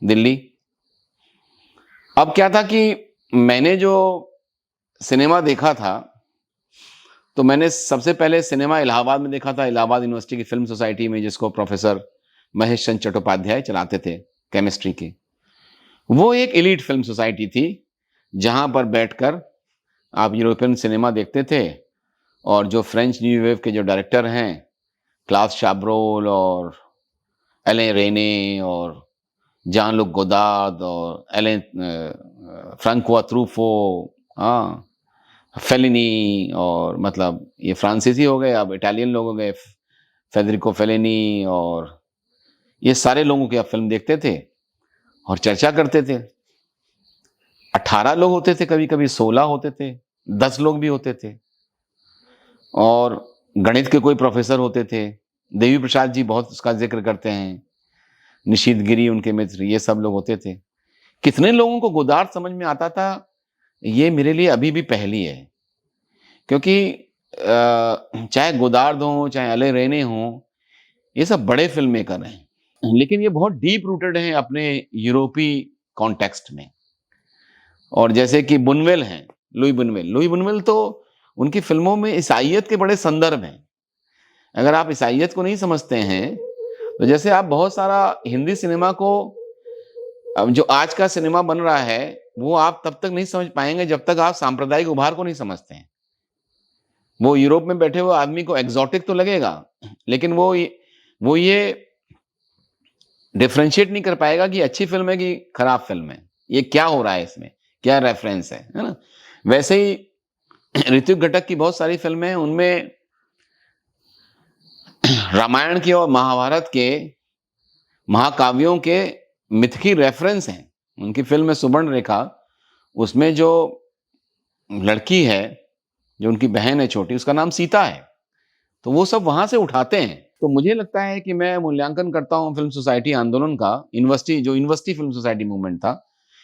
दिल्ली। अब क्या था कि मैंने जो सिनेमा देखा था, तो मैंने सबसे पहले सिनेमा इलाहाबाद में देखा था, इलाहाबाद यूनिवर्सिटी की फ़िल्म सोसाइटी में, जिसको प्रोफ़ेसर महेश चंद्र चट्टोपाध्याय चलाते थे, केमिस्ट्री के। वो एक एलीट फ़िल्म सोसाइटी थी, जहाँ पर बैठकर आप यूरोपियन सिनेमा देखते थे और जो फ्रेंच न्यू वेव के जो डायरेक्टर हैं, क्लास शाब्रोल और एलेन रेने और जान लुक गोदार्द और एलेन फ्रांकोआ ट्रूफो, हाँ, फेलिनी, और मतलब ये फ्रांसीसी हो गए, अब इटालियन लोग हो गए, फेडरिको फेलिनी, और ये सारे लोगों की आप फ़िल्म देखते थे और चर्चा करते थे। 18 लोग होते थे, कभी-कभी 16 होते थे, 10 लोग भी होते थे, और गणित के कोई प्रोफ़ेसर होते थे। देवी प्रसाद जी बहुत उसका ज़िक्र करते हैं, निशीथ गिरी उनके मित्र, ये सब लोग होते थे। कितने लोगों को गोदार्द समझ में आता था, ये मेरे लिए अभी भी पहेली है। क्योंकि चाहे गोदार्द हों, चाहे एले रेने हों, ये सब बड़े फ़िल्म मेकर हैं, लेकिन ये बहुत डीप रूटेड हैं अपने यूरोपीय कॉन्टेक्स्ट में। और जैसे कि बुनवेल हैं, लुई बुनवेल तो उनकी फ़िल्मों में ईसाइयत के बड़े संदर्भ हैं। अगर आप ईसाइयत को नहीं समझते हैं, तो जैसे आप बहुत सारा हिंदी सिनेमा को, अब जो आज का सिनेमा बन रहा है, वो आप तब तक नहीं समझ पाएँगे जब तक आप सांप्रदायिक उभार को नहीं समझते हैं। वो यूरोप में बैठे हुए आदमी को एक्सोटिक तो लगेगा, लेकिन वो ये डिफरेंशिएट नहीं कर पाएगा कि अच्छी फ़िल्म है कि खराब फ़िल्म है। ये क्या हो रहा है इसमें? क्या रेफ़रेंस है ना? वैसे ही ऋत्विक घटक की बहुत सारी फ़िल्में हैं, उनमें रामायण के और महाभारत के महाकाव्यों के मिथ की रेफ़रेंस हैं। उनकी फ़िल्म है सुवर्णरेखा, उसमें जो लड़की है, जो उनकी बहन है छोटी, उसका नाम सीता है। तो वो सब वहाँ से उठाते हैं। तो मुझे लगता है कि मैं मूल्यांकन करता हूँ फ़िल्म सोसाइटी आंदोलन का, यूनिवर्सिटी फ़िल्म सोसाइटी मूवमेंट था।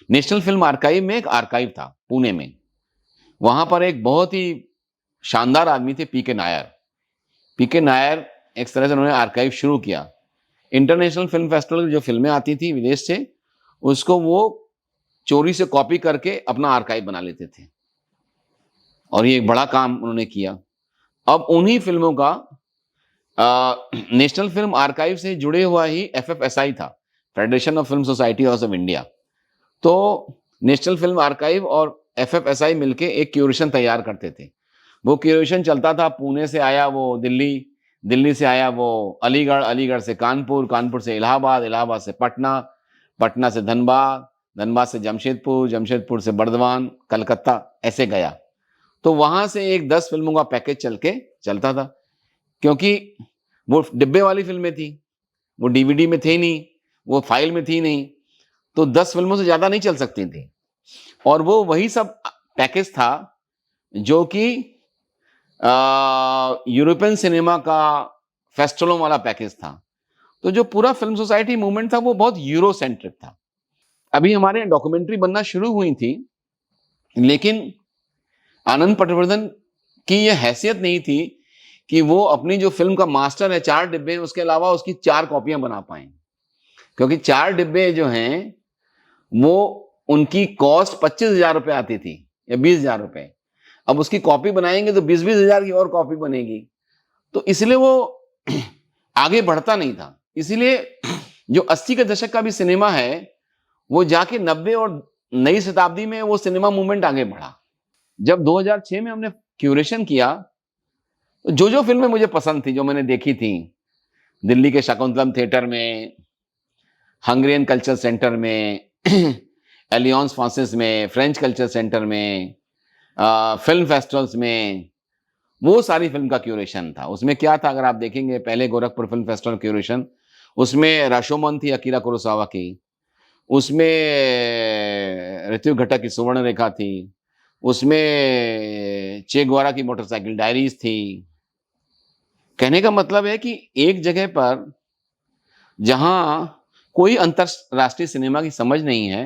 नेशनल फ़िल्म आर्काइव में एक आर्काइव था, पुणे में। वहाँ पर एक बहुत ही शानदार आदमी थे, पीके नायर। पीके नायर एक तरह से उन्होंने आर्काइव शुरू किया। इंटरनेशनल फ़िल्म फेस्टिवल की जो फ़िल्में आती थी विदेश से, उसको वो चोरी से कॉपी करके अपना आर्काइव बना लेते थे। और ये एक बड़ा काम उन्होंने किया। अब उन्हीं फ़िल्मों का नेशनल फ़िल्म आर्काइव से जुड़े हुआ ही एफएफएसआई था, federation of film society of India. तो नेशनल फ़िल्म आर्काइव और एफएफएसआई मिलके एक क्यूरेशन तैयार करते थे। वो क्यूरेशन चलता था, पुणे से आया वो दिल्ली, दिल्ली से आया वो अलीगढ़, अलीगढ़ से कानपुर, कानपुर से इलाहाबाद, इलाहाबाद से पटना, पटना से धनबाद, धनबाद से जमशेदपुर, जमशेदपुर से बर्दवान, कलकत्ता, ऐसे गया। तो वहाँ से एक 10 फ़िल्मों का पैकेज चलता था, क्योंकि वो डिब्बे वाली फ़िल्में थी, वो डीवीडी में थी नहीं, वो फ़ाइल में थी नहीं, तो 10 फ़िल्मों से ज़्यादा नहीं चल सकती थी। और वो वही सब पैकेज था जो कि यूरोपियन सिनेमा का फेस्टिवलों वाला पैकेज था। तो जो पूरा फ़िल्म सोसाइटी मूवमेंट था, वो बहुत यूरो-सेंट्रिक था। अभी हमारे यहाँ डॉक्यूमेंट्री बनना शुरू हुई थी, लेकिन आनंद पटवर्धन की ये हैसियत नहीं थी कि वो अपनी जो फ़िल्म का मास्टर है, 4 डिब्बे हैं, उसके अलावा उसकी 4 कॉपियाँ बना पाएँ। क्योंकि 4 डिब्बे जो हैं, वो उनकी कॉस्ट 25,000 रुपए आती थी या 20,000 रुपए। अब उसकी कॉपी बनाएँगे तो 20-20 हज़ार की और कॉपी बनेगी। तो इसलिए वो आगे बढ़ता नहीं था। इसीलिए जो 80 के दशक का भी सिनेमा है, वो जाके 90 और नई शताब्दी में वो सिनेमा मूवमेंट आगे बढ़ा। जब 2006 में हमने क्यूरेशन किया, तो जो-जो फ़िल्में मुझे पसंद थी, जो मैंने देखी थी, दिल्ली के शाकुंतलम थिएटर में, हंगेरियन कल्चर सेंटर में, एलियंस फ्रांसिस में, फ्रेंच कल्चर सेंटर में, फ़िल्म फेस्टिवल्स में, वो सारी फ़िल्म का क्यूरेशन था। उसमें क्या था, अगर आप देखेंगे पहले गोरखपुर फ़िल्म फेस्टिवल क्यूरेशन, उसमें राशोमन थी अकीरा कुरोसावा की, उसमें ऋत्विक घटक की सुवर्णरेखा थी, उसमें चे गुवेरा की मोटरसाइकिल डायरीज़ थी। कहने का मतलब है कि एक जगह पर जहाँ कोई अंतरराष्ट्रीय सिनेमा की समझ नहीं है,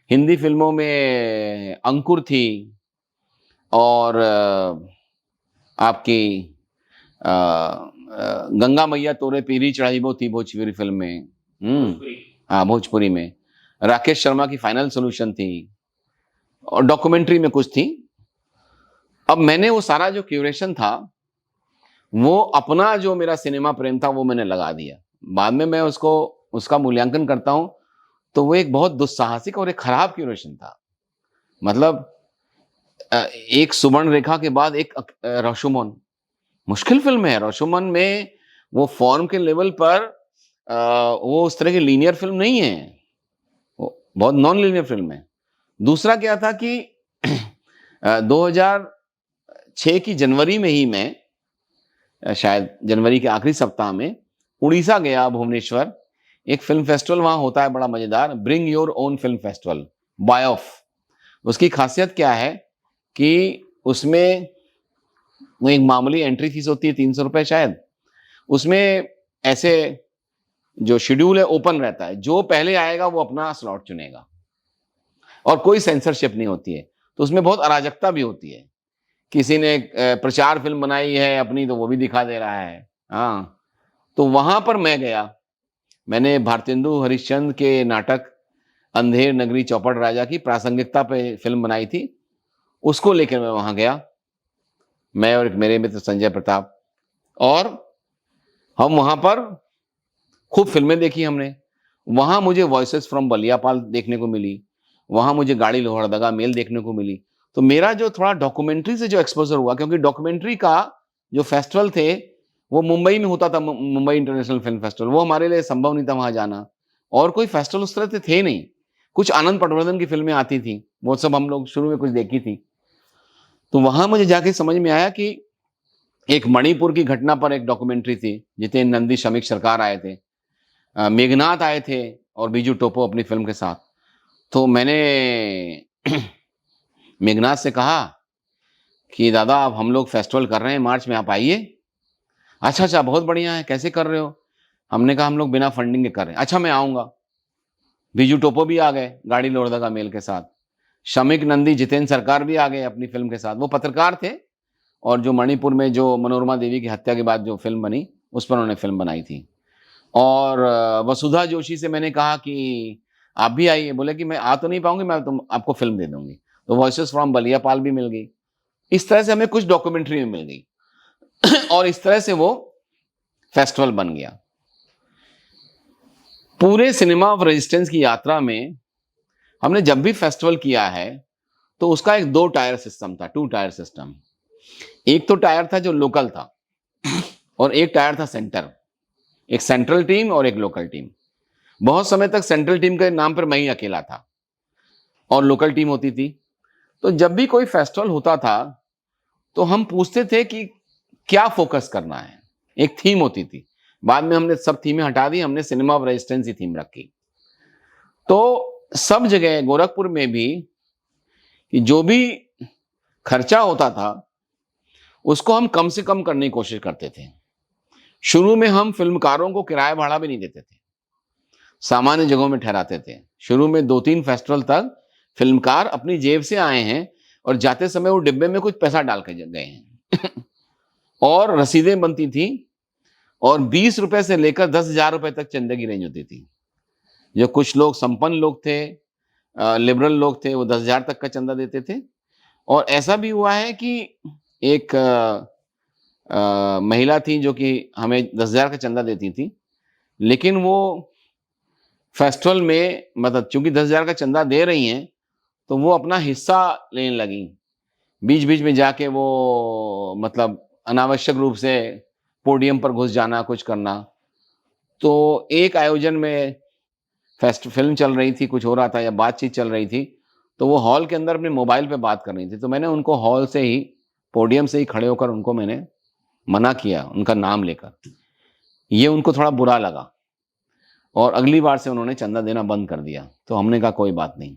हिंदी फ़िल्मों में अंकुर थी, और आपकी गंगा मैया तोरे पीरी चढ़ाई वो थी भोजपुरी फ़िल्म में। भोजपुरी। हाँ, भोजपुरी में। राकेश शर्मा की फाइनल सॉल्यूशन थी, और डॉक्यूमेंट्री में कुछ थी। अब मैंने वो सारा जो क्यूरेशन था, वो अपना जो मेरा सिनेमा प्रेम था वो मैंने लगा दिया। बाद में मैं उसको उसका मूल्यांकन करता हूँ, तो वो एक बहुत दुस्साहसिक और एक खराब क्यूरेशन था। मतलब एक सुवर्ण रेखा के बाद एक रशोमन, मुश्किल फ़िल्म है। रशोमन में वो फ़ॉर्म के लेवल पर वो उस तरह की लीनियर फ़िल्म नहीं है, वो बहुत नॉन लीनियर फ़िल्म है। दूसरा क्या था कि 2006 की जनवरी में ही मैं शायद जनवरी के आखिरी सप्ताह में उड़ीसा गया, भुवनेश्वर। एक फ़िल्म फेस्टिवल वहाँ होता है बड़ा मज़ेदार, bring your own film festival, BYOF. उसकी ख़ासियत क्या है कि उसमें वो एक मामूली एंट्री फ़ीस होती है, ₹300 शायद। उसमें ऐसे जो शेड्यूल है ओपन रहता है, जो पहले आएगा वो अपना स्लॉट चुनेगा, और कोई सेंसरशिप नहीं होती है। तो उसमें बहुत अराजकता भी होती है। किसी ने प्रचार फ़िल्म बनाई है अपनी, तो वो भी दिखा दे रहा है। हाँ, तो वहाँ पर मैं गया। मैंने भारतेंदु हरिश्चंद्र के नाटक अंधेर नगरी चौपड़ राजा की प्रासंगिकता पे फ़िल्म बनाई थी, उसको लेकर मैं वहाँ गया। मैं और एक मेरे मित्र संजय प्रताप, और हम वहाँ पर खूब फ़िल्में देखी हमने। वहाँ मुझे वॉइसेस फ्रॉम बलियापाल देखने को मिली, वहाँ मुझे गाड़ी लोहरदगा मेल देखने को मिली। तो मेरा जो थोड़ा डॉक्यूमेंट्री से जो एक्सपोज़र हुआ, क्योंकि डॉक्यूमेंट्री का जो फेस्टिवल थे, वो मुंबई में होता था, मुंबई इंटरनेशनल फ़िल्म फेस्टिवल, वो हमारे लिए संभव नहीं था वहाँ जाना, और कोई फेस्टिवल उस तरह से थे नहीं। कुछ आनंद पटवर्धन की फ़िल्में आती थी, वो सब हम लोग शुरू में कुछ देखी थी। तो वहाँ मुझे जाके समझ में आया कि एक मणिपुर की घटना पर एक डॉक्यूमेंट्री थी, जितेंद्र नंदी, शमीक सरकार आए थे, मेघनाथ आए थे, और बीजू टोपो अपनी फ़िल्म के साथ। तो मैंने मेघनाथ से कहा कि दादा, अब हम लोग फेस्टिवल कर रहे हैं मार्च में, आप आइए। अच्छा, अच्छा, बहुत बढ़िया है, कैसे कर रहे हो? हमने कहा हम लोग बिना फंडिंग के कर रहे हैं। अच्छा, मैं आऊँगा। बीजू टोपो भी आ गए गाड़ी लोहरदगा मेल के साथ। शमीक नंदी, जितेंद्र सरकार भी आ गए अपनी फ़िल्म के साथ। वो पत्रकार थे, और जो मणिपुर में जो मनोरमा देवी की हत्या के बाद जो फ़िल्म बनी, उस पर उन्होंने फ़िल्म बनाई थी। और वसुधा जोशी से मैंने कहा कि आप भी आइए। बोले कि मैं आ तो नहीं पाऊँगी, मैं तुम आपको फ़िल्म दे दूँगी। तो वॉइसेस फ्रॉम बलियापाल भी मिल गई। इस तरह से हमें कुछ डॉक्यूमेंट्री भी मिल गई और इस तरह से वो फेस्टिवल बन गया। पूरे सिनेमा ऑफ रेजिस्टेंस की यात्रा में हमने जब भी फेस्टिवल किया है, तो उसका एक 2 टायर सिस्टम था, 2 टायर सिस्टम। एक तो टायर था जो लोकल था, और एक टायर था सेंटर। एक सेंट्रल टीम और एक लोकल टीम। बहुत समय तक सेंट्रल टीम के नाम पर मैं ही अकेला था, और लोकल टीम होती थी। तो जब भी कोई फेस्टिवल होता था, तो हम पूछते थे कि क्या फोकस करना है। एक थीम होती थी। बाद में हमने सब थीमें हटा दी, हमने cinema of resistance he theme रखी। तो सब जगह, गोरखपुर में भी, कि जो भी खर्चा होता था, उसको हम कम से कम करने की कोशिश करते थे। शुरू में हम फिल्मकारों को किराया भाड़ा भी नहीं देते थे, सामान्य जगहों में ठहराते थे। शुरू में 2-3 फेस्टिवल तक फिल्मकार अपनी जेब से आए हैं, और जाते समय वो डिब्बे में कुछ पैसा डाल के गए हैं और रसीदें बनती थी, और 20 रुपए से लेकर 10,000 रुपए तक चंदे की रेंज होती थी। जो कुछ लोग संपन्न लोग थे, लिबरल लोग थे, वो 10,000 तक का चंदा देते थे। और ऐसा भी हुआ है कि एक महिला थी जो कि हमें 10,000 का चंदा देती थी, लेकिन वो फेस्टिवल में, मतलब चूंकि 10,000 का चंदा दे रही हैं, तो वो अपना हिस्सा लेने लगी। बीच-बीच में जाके वो, मतलब अनावश्यक रूप से पोडियम पर घुस जाना, कुछ करना। तो एक आयोजन में फ़िल्म चल रही थी, कुछ हो रहा था या बातचीत चल रही थी, तो वो हॉल के अंदर अपने मोबाइल पे बात कर रही थी। तो मैंने उनको हॉल से ही, पोडियम से ही खड़े होकर उनको मैंने मना किया, उनका नाम लेकर। ये उनको थोड़ा बुरा लगा, और अगली बार से उन्होंने चंदा देना बंद कर दिया। तो हमने कहा कोई बात नहीं,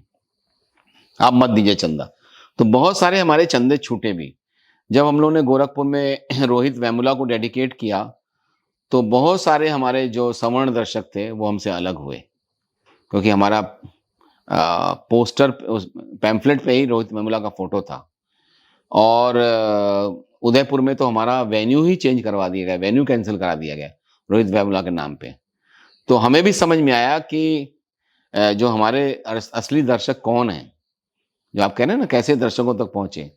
आप मत दीजिए चंदा। तो बहुत सारे हमारे चंदे छूटे भी। जब हम लोगों ने गोरखपुर में रोहित वेमुला को डेडिकेट किया, तो बहुत सारे हमारे जो सवर्ण दर्शक थे, वो हमसे अलग हुए, क्योंकि हमारा पोस्टर, उस पैम्फलेट पे ही रोहित वेमुला का फ़ोटो था। और उदयपुर में तो हमारा वेन्यू ही चेंज करवा दिया गया, वेन्यू कैंसल करा दिया गया रोहित वेमुला के नाम पे। तो हमें भी समझ में आया कि जो हमारे असली दर्शक कौन हैं, जो आप कह रहे हैं ना कैसे दर्शकों तक पहुंचे,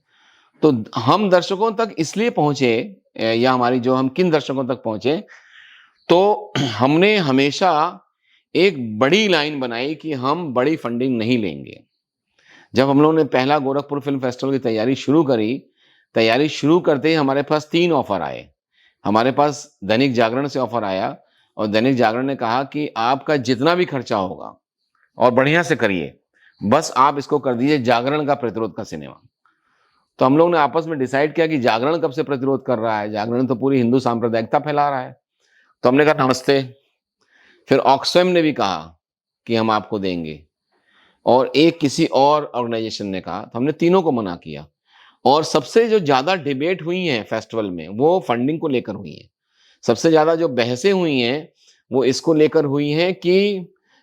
तो हम दर्शकों तक इसलिए पहुंचे, या हमारी जो हम किन दर्शकों तक पहुंचे, तो हमने हमेशा एक बड़ी लाइन बनाई कि हम बड़ी फंडिंग नहीं लेंगे। जब हम लोगों ने पहला गोरखपुर फिल्म फेस्टिवल की तैयारी शुरू करते ही हमारे पास 3 ऑफर आए। हमारे पास दैनिक जागरण से ऑफर आया और दैनिक जागरण ने कहा कि आपका जितना भी खर्चा होगा और बढ़िया से करिए, बस आप इसको कर दीजिए जागरण का प्रतिरोध का सिनेमा। तो हम लोग ने आपस में डिसाइड किया कि जागरण कब से प्रतिरोध कर रहा है, जागरण तो पूरी हिंदू सांप्रदायिकता फैला रहा है। तो हमने कहा नमस्ते। फिर ऑक्सफैम ने भी कहा कि हम आपको देंगे, और एक किसी और ऑर्गेनाइजेशन ने कहा, तो हमने तीनों को मना किया। और सबसे जो ज्यादा डिबेट हुई है फेस्टिवल में वो फंडिंग को लेकर हुई है। सबसे ज्यादा जो बहसें हुई हैं वो इसको लेकर हुई हैं कि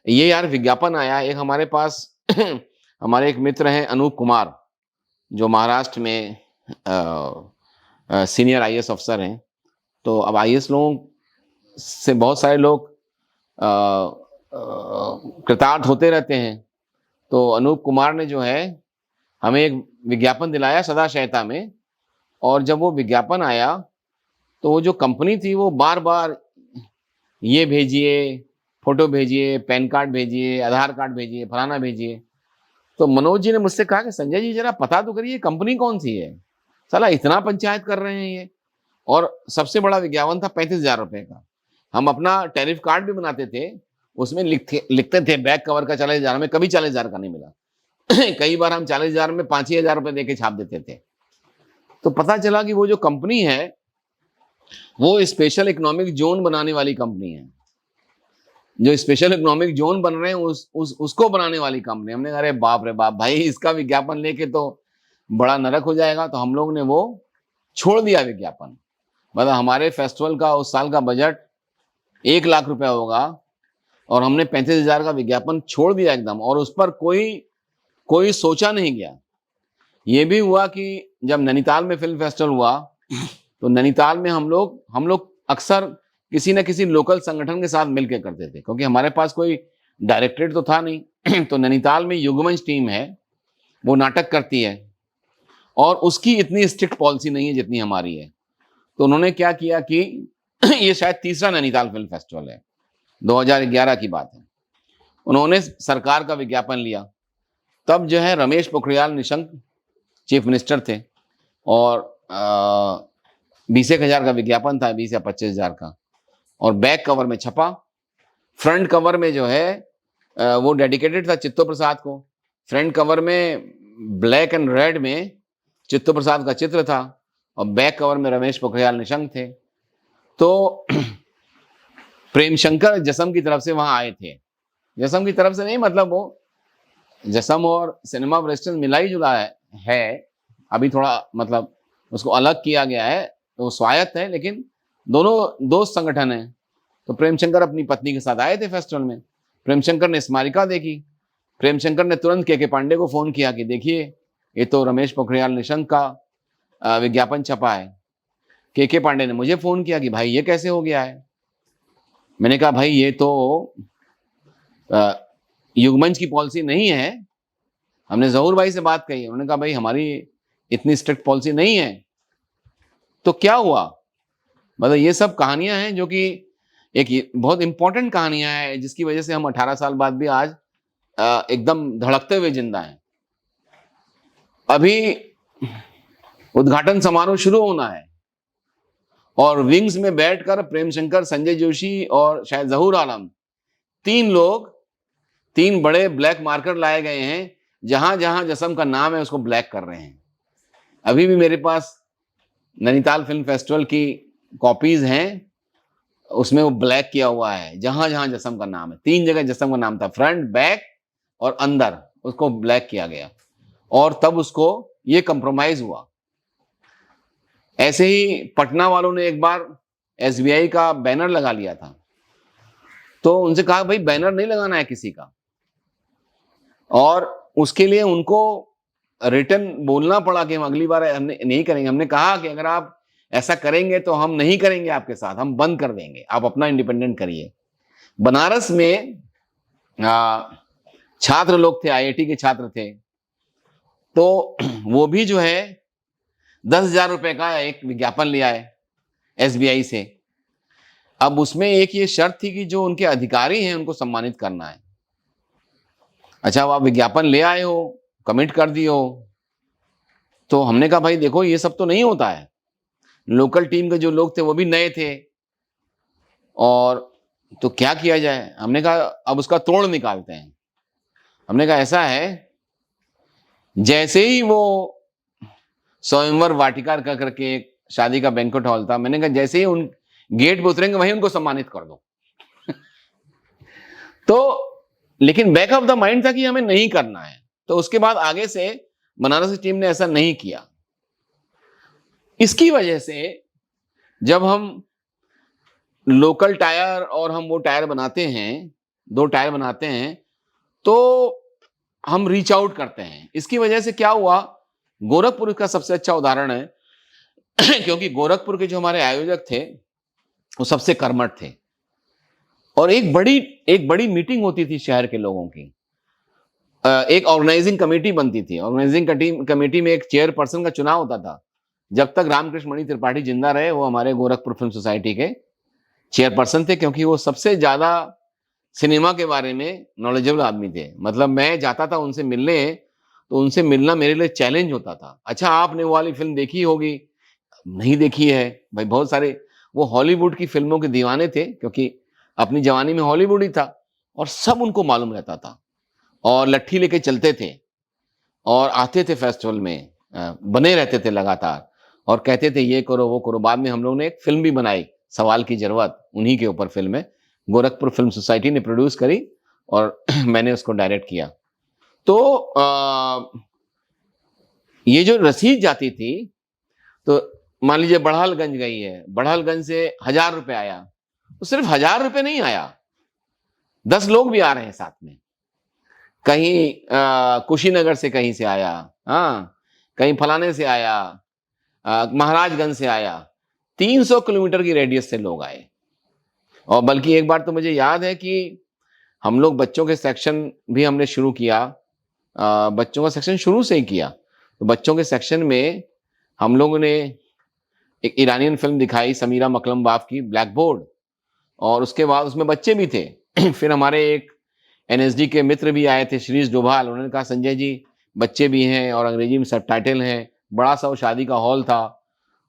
ये यार विज्ञापन आया एक हमारे पास हमारे एक मित्र हैं अनूप कुमार, जो महाराष्ट्र में सीनियर आईएएस अफसर हैं। तो अब आईएएस लोगों से बहुत सारे लोग कृतार्थ होते रहते हैं। तो अनूप कुमार ने जो है हमें एक विज्ञापन दिलाया सदा शहता में, और जब वो विज्ञापन आया तो वो जो कंपनी थी वो बार बार ये भेजिए, फोटो भेजिए, पैन कार्ड भेजिए, आधार कार्ड भेजिए, फलाना भेजिए। तो मनोज जी ने मुझसे कहा कि संजय जी जरा पता तो करिए कंपनी कौन सी है, साला इतना पंचायत कर रहे हैं ये। और सबसे बड़ा विज्ञापन था 35,000 रुपए का। हम अपना टैरिफ कार्ड भी बनाते थे, उसमें लिखते थे बैक कवर का 40,000 में, कभी 40,000 का नहीं मिला। कई बार हम 40,000 में 5,000 रुपए देके छाप देते थे। तो पता चला कि वो जो कंपनी है वो स्पेशल इकोनॉमिक जोन बनाने वाली कंपनी है। जो स्पेशल इकोनॉमिक जोन बन रहे हैं उसको बनाने वाली कंपनी। हमने कहा अरे बाप रे बाप भाई, इसका विज्ञापन लेके तो बड़ा नरक हो जाएगा। तो हम लोग ने वो छोड़ दिया विज्ञापन। मतलब हमारे फेस्टिवल का उस साल का बजट 1 लाख रुपया होगा और हमने 35,000 का विज्ञापन छोड़ दिया एकदम, और उस पर कोई सोचा नहीं गया। ये भी हुआ कि जब नैनीताल में फिल्म फेस्टिवल हुआ तो नैनीताल में हम लोग अक्सर किसी न किसी लोकल संगठन के साथ मिलकर करते थे, क्योंकि हमारे पास कोई डायरेक्टरेट तो था नहीं। तो नैनीताल में युगमंच टीम है, वो नाटक करती है और उसकी इतनी स्ट्रिक्ट पॉलिसी नहीं है जितनी हमारी है। तो उन्होंने क्या किया कि ये शायद तीसरा नैनीताल फिल्म फेस्टिवल है, 2011 की बात है। उन्होंने सरकार का विज्ञापन लिया। तब जो है रमेश पोखरियाल निशंक चीफ मिनिस्टर थे, और 20,000 का विज्ञापन था, 20 या 25,000 का, और बैक कवर में छपा। फ्रंट कवर में जो है वो डेडिकेटेड था चित्तो प्रसाद को। फ्रंट कवर में ब्लैक एंड रेड में चित्तो प्रसाद का चित्र था और बैक कवर में रमेश पोखरियाल निशंक थे। तो प्रेम शंकर जसम की तरफ से वहां आए थे। जसम की तरफ से नहीं, मतलब वो जसम और सिनेमा वेस्टर्न मिला ही जुला है। अभी थोड़ा मतलब उसको अलग किया गया है, तो स्वायत्त है, लेकिन दोनों दोस्त संगठन है। तो प्रेमशंकर अपनी पत्नी के साथ आए थे फेस्टिवल में। प्रेमशंकर ने स्मारिका देखी। प्रेमशंकर ने तुरंत के पांडे को फोन किया कि देखिए ये तो रमेश पोखरियाल निशंक का विज्ञापन छपा है। के पांडे ने मुझे फोन किया कि भाई ये कैसे हो गया है। मैंने कहा भाई ये तो युगमंच की पॉलिसी नहीं है। हमने जहूर भाई से बात कही, उन्होंने कहा भाई हमारी इतनी स्ट्रिक्ट पॉलिसी नहीं है। तो क्या हुआ, मतलब ये सब कहानियां हैं जो कि एक बहुत इंपॉर्टेंट कहानियां हैं, जिसकी वजह से हम 18 साल बाद भी आज एकदम धड़कते हुए जिंदा हैं। अभी उद्घाटन समारोह शुरू होना है और विंग्स में बैठकर प्रेमशंकर, संजय जोशी और शायद जहूर आलम, 3 लोग 3 बड़े ब्लैक मार्कर लाए गए हैं। जहां जहां जसम का नाम है उसको ब्लैक कर रहे हैं। अभी भी मेरे पास नैनीताल फिल्म फेस्टिवल की कॉपीज हैं, उसमें वो ब्लैक किया हुआ है। जहां जहां जसम का नाम है, 3 जगह जसम का नाम था, फ्रंट, बैक और अंदर, उसको ब्लैक किया गया। और तब उसको ये कंप्रोमाइज हुआ। ऐसे ही पटना वालों ने एक बार एसबीआई का बैनर लगा लिया था। तो उनसे कहा भाई बैनर नहीं लगाना है किसी का, और उसके लिए उनको रिटर्न बोलना पड़ा कि हम अगली बार हमने नहीं करेंगे। हमने कहा कि अगर आप ऐसा करेंगे तो हम नहीं करेंगे आपके साथ, हम बंद कर देंगे, आप अपना इंडिपेंडेंट करिए। बनारस में छात्र लोग थे, आईआईटी के छात्र थे, तो वो भी जो है 10,000 रुपए का एक विज्ञापन ले आए एसबीआई से। अब उसमें एक ये शर्त थी कि जो उनके अधिकारी हैं उनको सम्मानित करना है। अच्छा, अब आप विज्ञापन ले आए हो, कमिट कर दिए हो, तो हमने कहा भाई देखो ये सब तो नहीं होता है। लोकल टीम के जो लोग थे वो भी नए थे, और तो क्या किया जाए। हमने कहा अब उसका तोड़ निकालते हैं। हमने कहा ऐसा है, जैसे ही वो स्वयंवर वाटिका का करके एक शादी का बैंक्वेट हॉल था, मैंने कहा जैसे ही उन गेट पे उतरेंगे वहीं उनको सम्मानित कर दो। तो लेकिन बैक ऑफ द माइंड था कि हमें नहीं करना है, तो उसके बाद आगे से बनारस टीम ने ऐसा नहीं किया। इसकी वजह से जब हम लोकल टायर और हम वो टायर बनाते हैं, 2 टायर बनाते हैं, तो हम रीच आउट करते हैं। इसकी वजह से क्या हुआ, गोरखपुर का सबसे अच्छा उदाहरण है क्योंकि गोरखपुर के जो हमारे आयोजक थे वो सबसे कर्मठ थे, और एक बड़ी मीटिंग होती थी शहर के लोगों की। एक ऑर्गेनाइजिंग कमेटी बनती थी। ऑर्गेनाइजिंग कमेटी में एक चेयरपर्सन का चुनाव होता था। जब तक रामकृष्ण मणि त्रिपाठी जिंदा रहे वो हमारे गोरखपुर फिल्म सोसाइटी के चेयरपर्सन थे, क्योंकि वो सबसे ज्यादा सिनेमा के बारे में नॉलेजेबल आदमी थे। मतलब मैं जाता था उनसे मिलने, तो उनसे मिलना मेरे लिए चैलेंज होता था। अच्छा, आपने वो वाली फिल्म देखी होगी? नहीं देखी है भाई। बहुत सारे वो हॉलीवुड की फिल्मों के दीवाने थे, क्योंकि अपनी जवानी में हॉलीवुड ही था, और सब उनको मालूम रहता था, और लट्ठी लेके चलते थे और आते थे फेस्टिवल में, बने रहते थे लगातार, और कहते थे ये करो वो करो। बाद में हम लोग ने एक फिल्म भी बनाई, सवाल की जरूरत, उन्हीं के ऊपर फिल्म है, गोरखपुर फिल्म सोसाइटी ने प्रोड्यूस करी और मैंने उसको डायरेक्ट किया। तो ये जो रसीद जाती थी, तो मान लीजिए बड़हलगंज गई है, बड़हलगंज से 1,000 रुपए आया, तो सिर्फ 1,000 रुपए नहीं आया, 10 लोग भी आ रहे हैं साथ में। कहीं कुशीनगर से कहीं से आया, हाँ, कहीं फलाने से आया, महाराजगंज से आया, 300 किलोमीटर की रेडियस से लोग आए। और बल्कि एक बार तो मुझे याद है कि हम लोग बच्चों के सेक्शन भी हमने शुरू किया, बच्चों का सेक्शन शुरू से ही किया। तो बच्चों के सेक्शन में हम लोगों ने एक ईरानियन फिल्म दिखाई, समीरा मकलमबाफ की, ब्लैक बोर्ड, और उसके बाद उसमें बच्चे भी थे। फिर हमारे एक एनएसडी के मित्र भी आए थे, श्रीज डोभाल, उन्होंने कहा संजय जी बच्चे भी हैं और अंग्रेजी में सबटाइटल हैं, बड़ा सा वो शादी का हॉल था,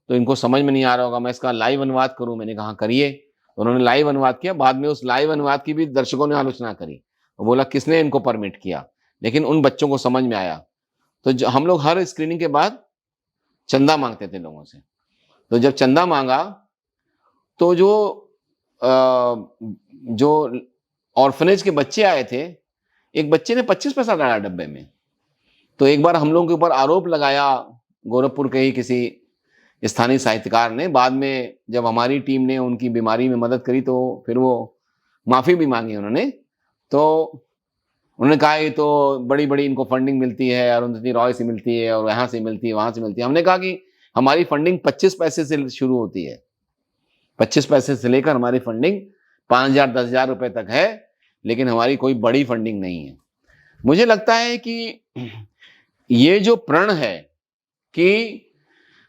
तो इनको समझ में नहीं आ रहा होगा, मैं इसका लाइव अनुवाद करूं। मैंने कहा करिए। तो उन्होंने लाइव अनुवाद किया। बाद में उस लाइव अनुवाद की भी दर्शकों ने आलोचना करी, और बोला किसने इनको परमिट किया, लेकिन उन बच्चों को समझ में आया। तो हम लोग हर स्क्रीनिंग के बाद चंदा मांगते थे लोगों से। तो जब चंदा मांगा, तो जो ऑर्फनेज के बच्चे आए थे, एक बच्चे ने 25 पैसा डाला डब्बे में। तो एक बार हम लोगों के ऊपर आरोप लगाया गोरखपुर के ही किसी स्थानीय साहित्यकार ने। बाद में जब हमारी टीम ने उनकी बीमारी में मदद करी, तो फिर वो माफी भी मांगी उन्होंने। तो उन्होंने कहा ये तो बड़ी बड़ी इनको फंडिंग मिलती है, अरुंधति रॉय से मिलती है, और यहाँ से मिलती है, वहां से मिलती है। हमने कहा कि हमारी फंडिंग 25 पैसे से शुरू होती है, 25 पैसे से लेकर हमारी फंडिंग 5,000 10,000 रुपए तक है, लेकिन हमारी कोई बड़ी फंडिंग नहीं है। मुझे लगता है कि ये जो प्रण है कि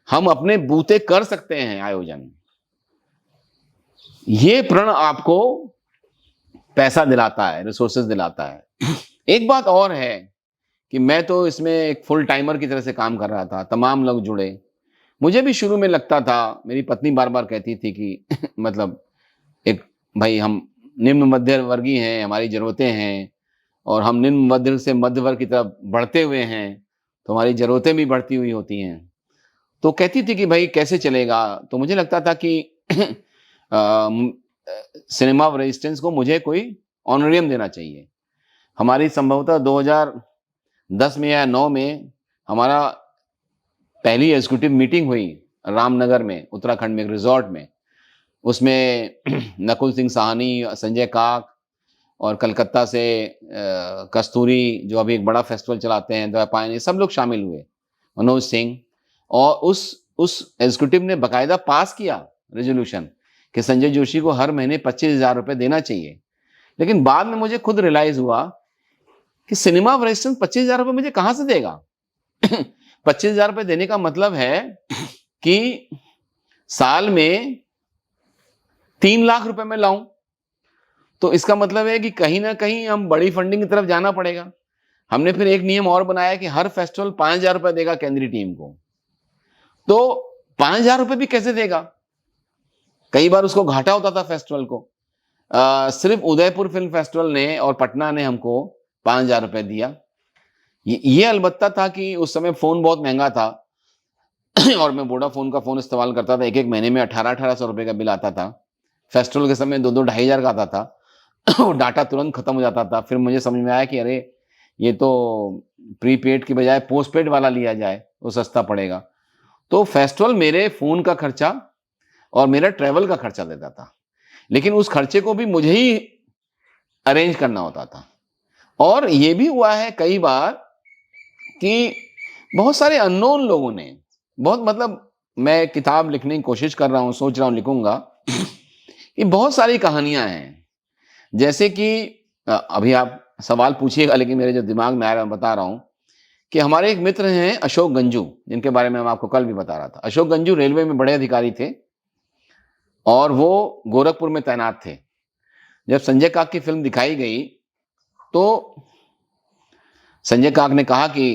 हम अपने बूते कर सकते हैं आयोजन, ये प्रण आपको पैसा दिलाता है, रिसोर्सेज दिलाता है। एक बात और है कि मैं तो इसमें एक फुल टाइमर की तरह से काम कर रहा था, तमाम लोग जुड़े। मुझे भी शुरू में लगता था, मेरी पत्नी बार बार कहती थी कि मतलब एक भाई हम निम्न मध्य वर्गीय हैं, हमारी जरूरतें हैं, और हम निम्न मध्य से मध्य वर्ग की तरफ बढ़ते हुए हैं, तो हमारी जरूरतें भी बढ़ती हुई होती हैं। तो कहती थी कि भाई कैसे चलेगा। तो मुझे लगता था कि सिनेमा ऑफ रेजिस्टेंस को मुझे कोई ऑनरेरियम देना चाहिए। हमारी संभवतः 2010 में या 9 में हमारा पहली एग्जीक्यूटिव मीटिंग हुई रामनगर में, उत्तराखंड में, एक रिजॉर्ट में। उसमें नकुल सिंह साहनी, संजय काक, और कलकत्ता से कस्तूरी, जो अभी एक बड़ा फेस्टिवल चलाते हैं, द्वैपायन, सब लोग शामिल हुए, मनोज सिंह। और उस एग्जीक्यूटिव ने बकायदा पास किया रेजोल्यूशन कि संजय जोशी को हर महीने 25,000 रुपए देना चाहिए। लेकिन बाद में मुझे खुद रियलाइज हुआ कि सिनेमा रेस्टोरेंट 25,000 रुपये मुझे कहाँ से देगा? 25,000 रुपये देने का मतलब है कि साल में 3 लाख रुपए मैं लाऊं। तो इसका मतलब है कि कहीं ना कहीं हम बड़ी फंडिंग की तरफ जाना पड़ेगा। हमने फिर एक नियम और बनाया कि हर फेस्टिवल 5,000 रुपए देगा केंद्रीय टीम को। तो 5,000 रुपए भी कैसे देगा? कई बार उसको घाटा होता था फेस्टिवल को। सिर्फ उदयपुर फिल्म फेस्टिवल ने और पटना ने हमको 5,000 रुपए दिया। ये अलबत्ता था कि उस समय फोन बहुत महंगा था और मैं वोडाफोन का फोन इस्तेमाल करता था। एक एक महीने में 1800 रुपए का बिल आता था। फेस्टिवल के समय 2-2 2,500 का आता था और डाटा तुरंत खत्म हो जाता था। फिर मुझे समझ में आया कि अरे ये तो प्रीपेड की बजाय पोस्टपेड वाला लिया जाए, वो सस्ता पड़ेगा। तो फेस्टिवल मेरे फोन का खर्चा और मेरा ट्रैवल का खर्चा देता था, लेकिन उस खर्चे को भी मुझे ही अरेंज करना होता था। और ये भी हुआ है कई बार कि बहुत सारे अननोन लोगों ने मतलब मैं किताब लिखने की कोशिश कर रहा हूं, सोच रहा हूं लिखूंगा। ये बहुत सारी कहानियां हैं, जैसे कि अभी आप सवाल पूछिएगा लेकिन मेरे जो दिमाग में आ रहा है मैं बता रहा हूं कि हमारे एक मित्र हैं अशोक गंजू, जिनके बारे में मैं आपको कल भी बता रहा था। अशोक गंजू रेलवे में बड़े अधिकारी थे और वो गोरखपुर में तैनात थे। जब संजय काक की फिल्म दिखाई गई तो संजय काक ने कहा कि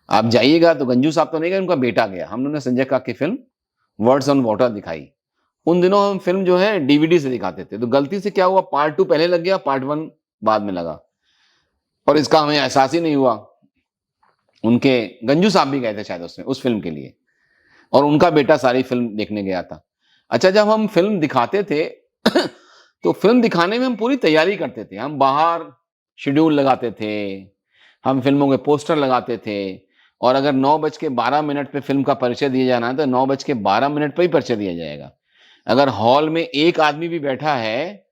आप जाइएगा, तो गंजू साहब तो नहीं गए, उनका बेटा गया। हम लोगों ने संजय काक की फिल्म वर्ड्स ऑन वाटर दिखाई। उन दिनों हम फिल्म जो है डीवीडी से दिखाते थे, तो गलती से क्या हुआ, पार्ट 2 पहले लग गया, पार्ट 1 बाद में लगा और इसका हमें एहसास ही नहीं हुआ। उनके गंजू साहब भी गए थे शायद उसमें उस फिल्म के लिए, और उनका बेटा सारी फिल्म देखने गया था। अच्छा, जब हम फिल्म दिखाते थे तो फिल्म दिखाने में हम पूरी तैयारी करते थे। हम बाहर शेड्यूल लगाते थे, हम फिल्मों के पोस्टर लगाते थे, और अगर 9:12 पे फिल्म का परिचय दिया जाना है तो 9:12 पे ही परिचय दिया जाएगा। अगर हॉल में एक आदमी भी बैठा है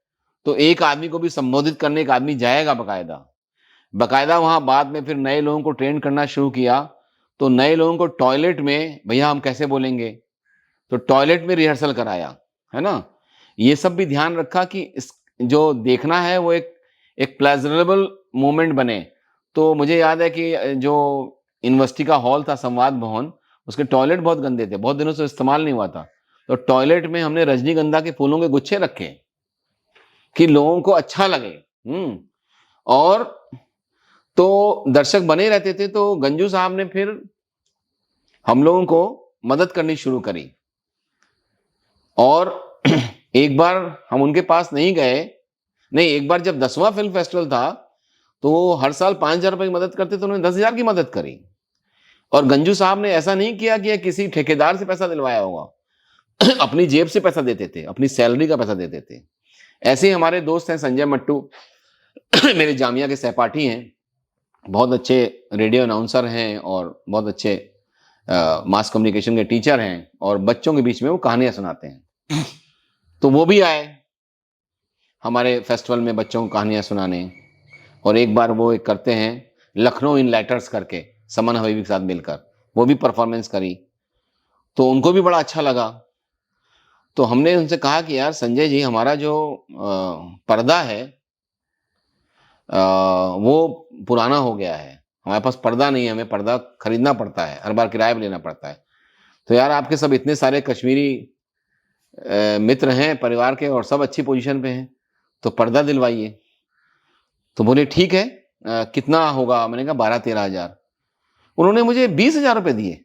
तो एक आदमी को भी संबोधित करने एक आदमी जाएगा बकायदा वहां। बाद में फिर नए लोगों को ट्रेन करना शुरू किया, तो नए लोगों को टॉयलेट में भैया हम कैसे बोलेंगे, तो टॉयलेट में रिहर्सल कराया, है ना। ये सब भी ध्यान रखा कि इस जो देखना है वो एक प्लेजरेबल मोमेंट बने। तो मुझे याद है कि जो यूनिवर्सिटी का हॉल था संवाद भवन, उसके टॉयलेट बहुत गंदे थे, बहुत दिनों से इस्तेमाल नहीं हुआ था। तो टॉयलेट में हमने रजनीगंधा के फूलों के गुच्छे रखे कि लोगों को अच्छा लगे। और तो दर्शक बने रहते थे। तो गंजू साहब ने फिर हम लोगों को मदद करनी शुरू करी, और एक बार हम उनके पास नहीं गए, नहीं, एक बार जब 10वां फिल्म फेस्टिवल था तो वो हर साल 5,000 रुपए की मदद करते, तो उन्होंने 10,000 की मदद करी। और गंजू साहब ने ऐसा नहीं किया कि किसी ठेकेदार से पैसा दिलवाया होगा अपनी जेब से पैसा देते थे, अपनी सैलरी का पैसा देते थे। ऐसे ही हमारे दोस्त हैं संजय मट्टू मेरे जामिया के सहपाठी हैं, बहुत अच्छे रेडियो अनाउंसर हैं और बहुत अच्छे मास कम्युनिकेशन के टीचर हैं, और बच्चों के बीच में वो कहानियां सुनाते हैं। तो वो भी आए हमारे फेस्टिवल में बच्चों को कहानियां सुनाने। और एक बार वो एक करते हैं लखनऊ इन लेटर्स करके, समन हबीबी के साथ मिलकर, वो भी परफॉर्मेंस करी, तो उनको भी बड़ा अच्छा लगा। तो हमने उनसे कहा कि यार संजय जी, हमारा जो पर्दा है वो पुराना हो गया है, हमारे पास पर्दा नहीं है, हमें पर्दा खरीदना पड़ता है, हर बार किराए पे लेना पड़ता है। तो यार आपके सब इतने सारे कश्मीरी मित्र हैं परिवार के और सब अच्छी पोजीशन पे हैं, तो पर्दा दिलवाइए। तो बोले ठीक है, कितना होगा? मैंने कहा 12-13 हजार। उन्होंने मुझे 20,000 रुपए दिए,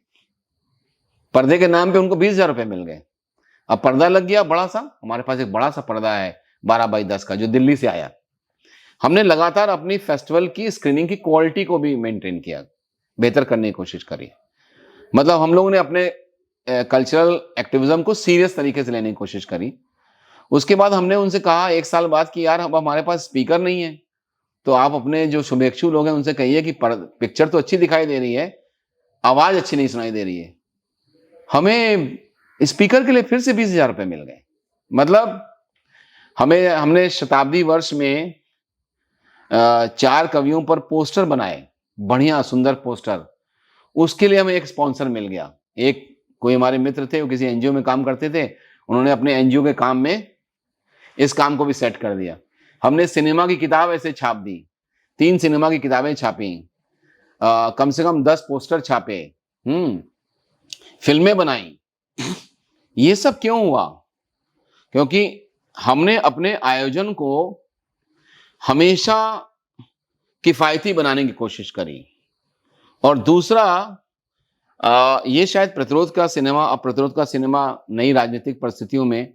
पर्दे के नाम पे उनको 20,000 रुपए मिल गए। अब पर्दा लग गया बड़ा सा, हमारे पास एक बड़ा सा पर्दा है 12x10 का, जो दिल्ली से आया। हमने लगातार अपनी फेस्टिवल की स्क्रीनिंग की क्वालिटी को भी मेंटेन किया, बेहतर करने की कोशिश करी। मतलब हम लोगों ने अपने कल्चरल एक्टिविज्म को सीरियस तरीके से लेने की कोशिश करी। उसके बाद हमने उनसे कहा 1 साल बाद कि यार अब हमारे पास स्पीकर नहीं है, तो आप अपने जो शुभेच्छु लोग हैं उनसे कहिए कि पिक्चर तो अच्छी दिखाई दे रही है, आवाज अच्छी नहीं सुनाई दे रही है। हमें स्पीकर के लिए फिर से 20,000 रुपए मिल गए। मतलब हमने शताब्दी वर्ष में 4 कवियों पर पोस्टर बनाए, बढ़िया सुंदर पोस्टर, उसके लिए हमें एक स्पॉन्सर मिल गया। एक कोई हमारे मित्र थे, वो किसी एनजीओ में काम करते थे, उन्होंने अपने एनजीओ के काम में इस काम को भी सेट कर दिया। हमने सिनेमा की किताब ऐसे छाप दी, 3 सिनेमा की किताबें छापी, कम से कम 10 पोस्टर छापे, फिल्में बनाई। ये सब क्यों हुआ? क्योंकि हमने अपने आयोजन को हमेशा किफ़ायती बनाने की कोशिश करी। और दूसरा, ये शायद प्रतिरोध का सिनेमा, अब प्रतिरोध का सिनेमा नई राजनीतिक परिस्थितियों में